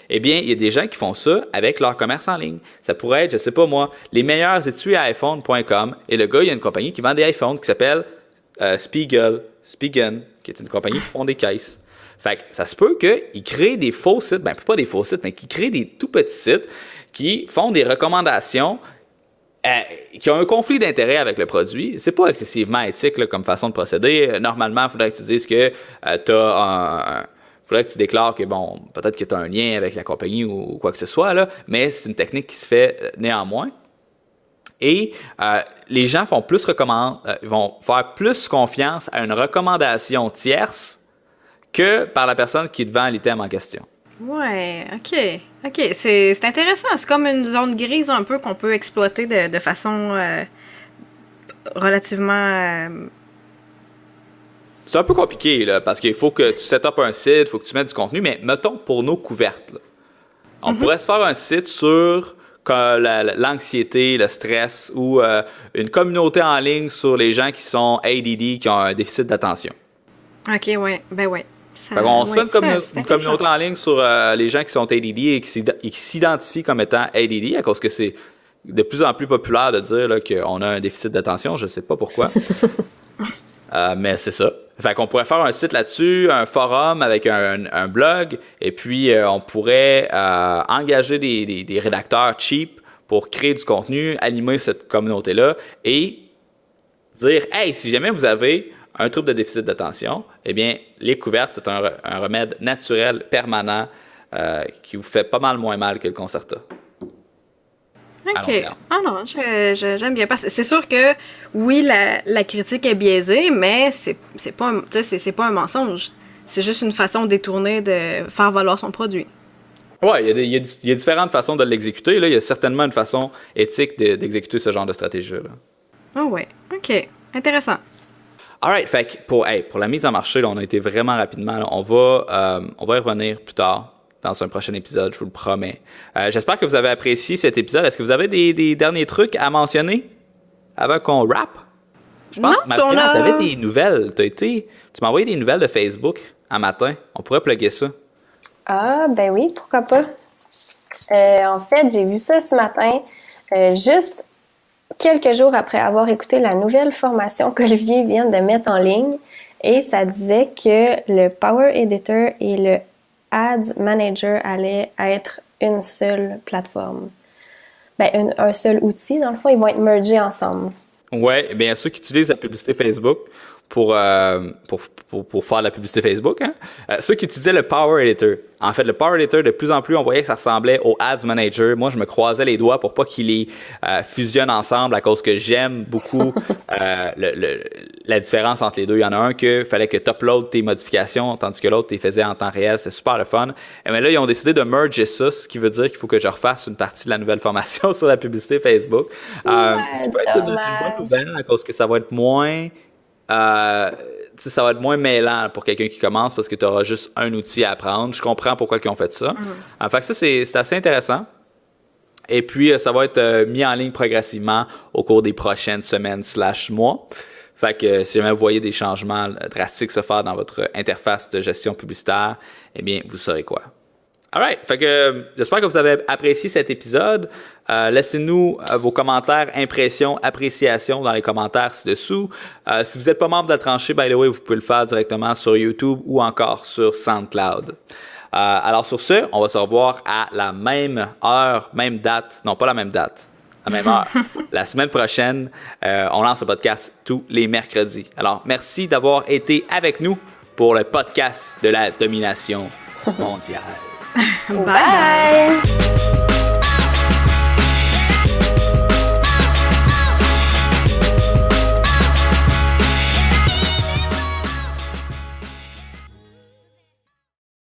Eh bien, il y a des gens qui font ça avec leur commerce en ligne. Ça pourrait être, je sais pas moi, les meilleurs étuis à iPhone.com et le gars, il y a une compagnie qui vend des iPhones qui s'appelle Spigen, qui est une compagnie qui font des caisses. Fait que ça se peut qu'ils créent des faux sites, ben pas des faux sites, mais qu'ils créent des tout petits sites qui font des recommandations qui ont un conflit d'intérêt avec le produit. C'est pas excessivement éthique là, comme façon de procéder. Normalement, il faudrait que tu dises que faudrait que tu déclares que, bon, peut-être que tu as un lien avec la compagnie ou quoi que ce soit, là, mais c'est une technique qui se fait néanmoins. Et les gens vont faire plus confiance à une recommandation tierce que par la personne qui est devant l'item en question. Ouais, OK, c'est intéressant. C'est comme une zone grise un peu qu'on peut exploiter de façon relativement... C'est un peu compliqué, là, parce qu'il faut que tu set up un site, il faut que tu mettes du contenu, mais mettons pour nos couvertes, là, on pourrait se faire un site sur l'anxiété, le stress ou une communauté en ligne sur les gens qui sont ADD, qui ont un déficit d'attention. OK, ouais, ben ouais. On se fait une communauté en ligne sur les gens qui sont ADD et qui s'identifient comme étant ADD, à cause que c'est de plus en plus populaire de dire là, qu'on a un déficit d'attention. Je ne sais pas pourquoi. Mais c'est ça. Fait qu'on pourrait faire un site là-dessus, un forum avec un blog, et puis on pourrait engager des rédacteurs cheap pour créer du contenu, animer cette communauté-là et dire « Hey, si jamais vous avez un trouble de déficit d'attention, eh bien, les couvertes, c'est un remède naturel, permanent, qui vous fait pas mal moins mal que le Concerta. » OK. Ah non, j'aime bien. C'est sûr que, oui, la critique est biaisée, mais c'est pas un mensonge. C'est juste une façon détournée de faire valoir son produit. Oui, il y a différentes façons de l'exécuter. Là. Il y a certainement une façon éthique d'exécuter ce genre de stratégie-là. Ah ouais. OK. Intéressant. All right. Fait que pour la mise en marché, là, on a été vraiment rapidement. Là, on va y revenir plus tard dans un prochain épisode, je vous le promets. J'espère que vous avez apprécié cet épisode. Est-ce que vous avez des derniers trucs à mentionner avant qu'on wrap? Je pense que Marie-Pierre, tu avais des nouvelles. Tu m'as envoyé des nouvelles de Facebook un matin. On pourrait plugger ça. Ah, ben oui, pourquoi pas. En fait, j'ai vu ça ce matin, juste quelques jours après avoir écouté la nouvelle formation qu'Olivier vient de mettre en ligne. Et ça disait que le Power Editor et le Ads Manager allaient être une seule plateforme. Ben, un seul outil, dans le fond, ils vont être mergés ensemble. Oui, bien ceux qui utilisent la publicité Facebook pour faire la publicité Facebook, hein? Ceux qui utilisaient le Power Editor. En fait, le Power Editor, de plus en plus, on voyait que ça ressemblait au Ads Manager. Moi, je me croisais les doigts pour pas qu'ils les fusionnent ensemble à cause que j'aime beaucoup la différence entre les deux. Il y en a un que fallait que tu uploades tes modifications, tandis que l'autre, tu les faisais en temps réel. C'était super le fun. Mais là, ils ont décidé de merger ça, ce qui veut dire qu'il faut que je refasse une partie de la nouvelle formation sur la publicité Facebook. Ça peut être une bonne nouvelle à cause que ça va être moins... ça va être moins mêlant pour quelqu'un qui commence parce que tu auras juste un outil à apprendre. Je comprends pourquoi ils ont fait ça. Fait que ça, c'est assez intéressant. Et puis, ça va être mis en ligne progressivement au cours des prochaines semaines/mois. Fait que si jamais vous voyez des changements drastiques se faire dans votre interface de gestion publicitaire, eh bien, vous saurez quoi. Alright, fait que j'espère que vous avez apprécié cet épisode. Laissez-nous vos commentaires, impressions, appréciations dans les commentaires ci-dessous. Si vous n'êtes pas membre de La Tranchée, by the way, vous pouvez le faire directement sur YouTube ou encore sur SoundCloud. Alors sur ce, on va se revoir à la même heure, même date. Non, pas la même date. La même heure. La semaine prochaine, on lance le podcast tous les mercredis. Alors, merci d'avoir été avec nous pour le podcast de la domination mondiale. Bye bye!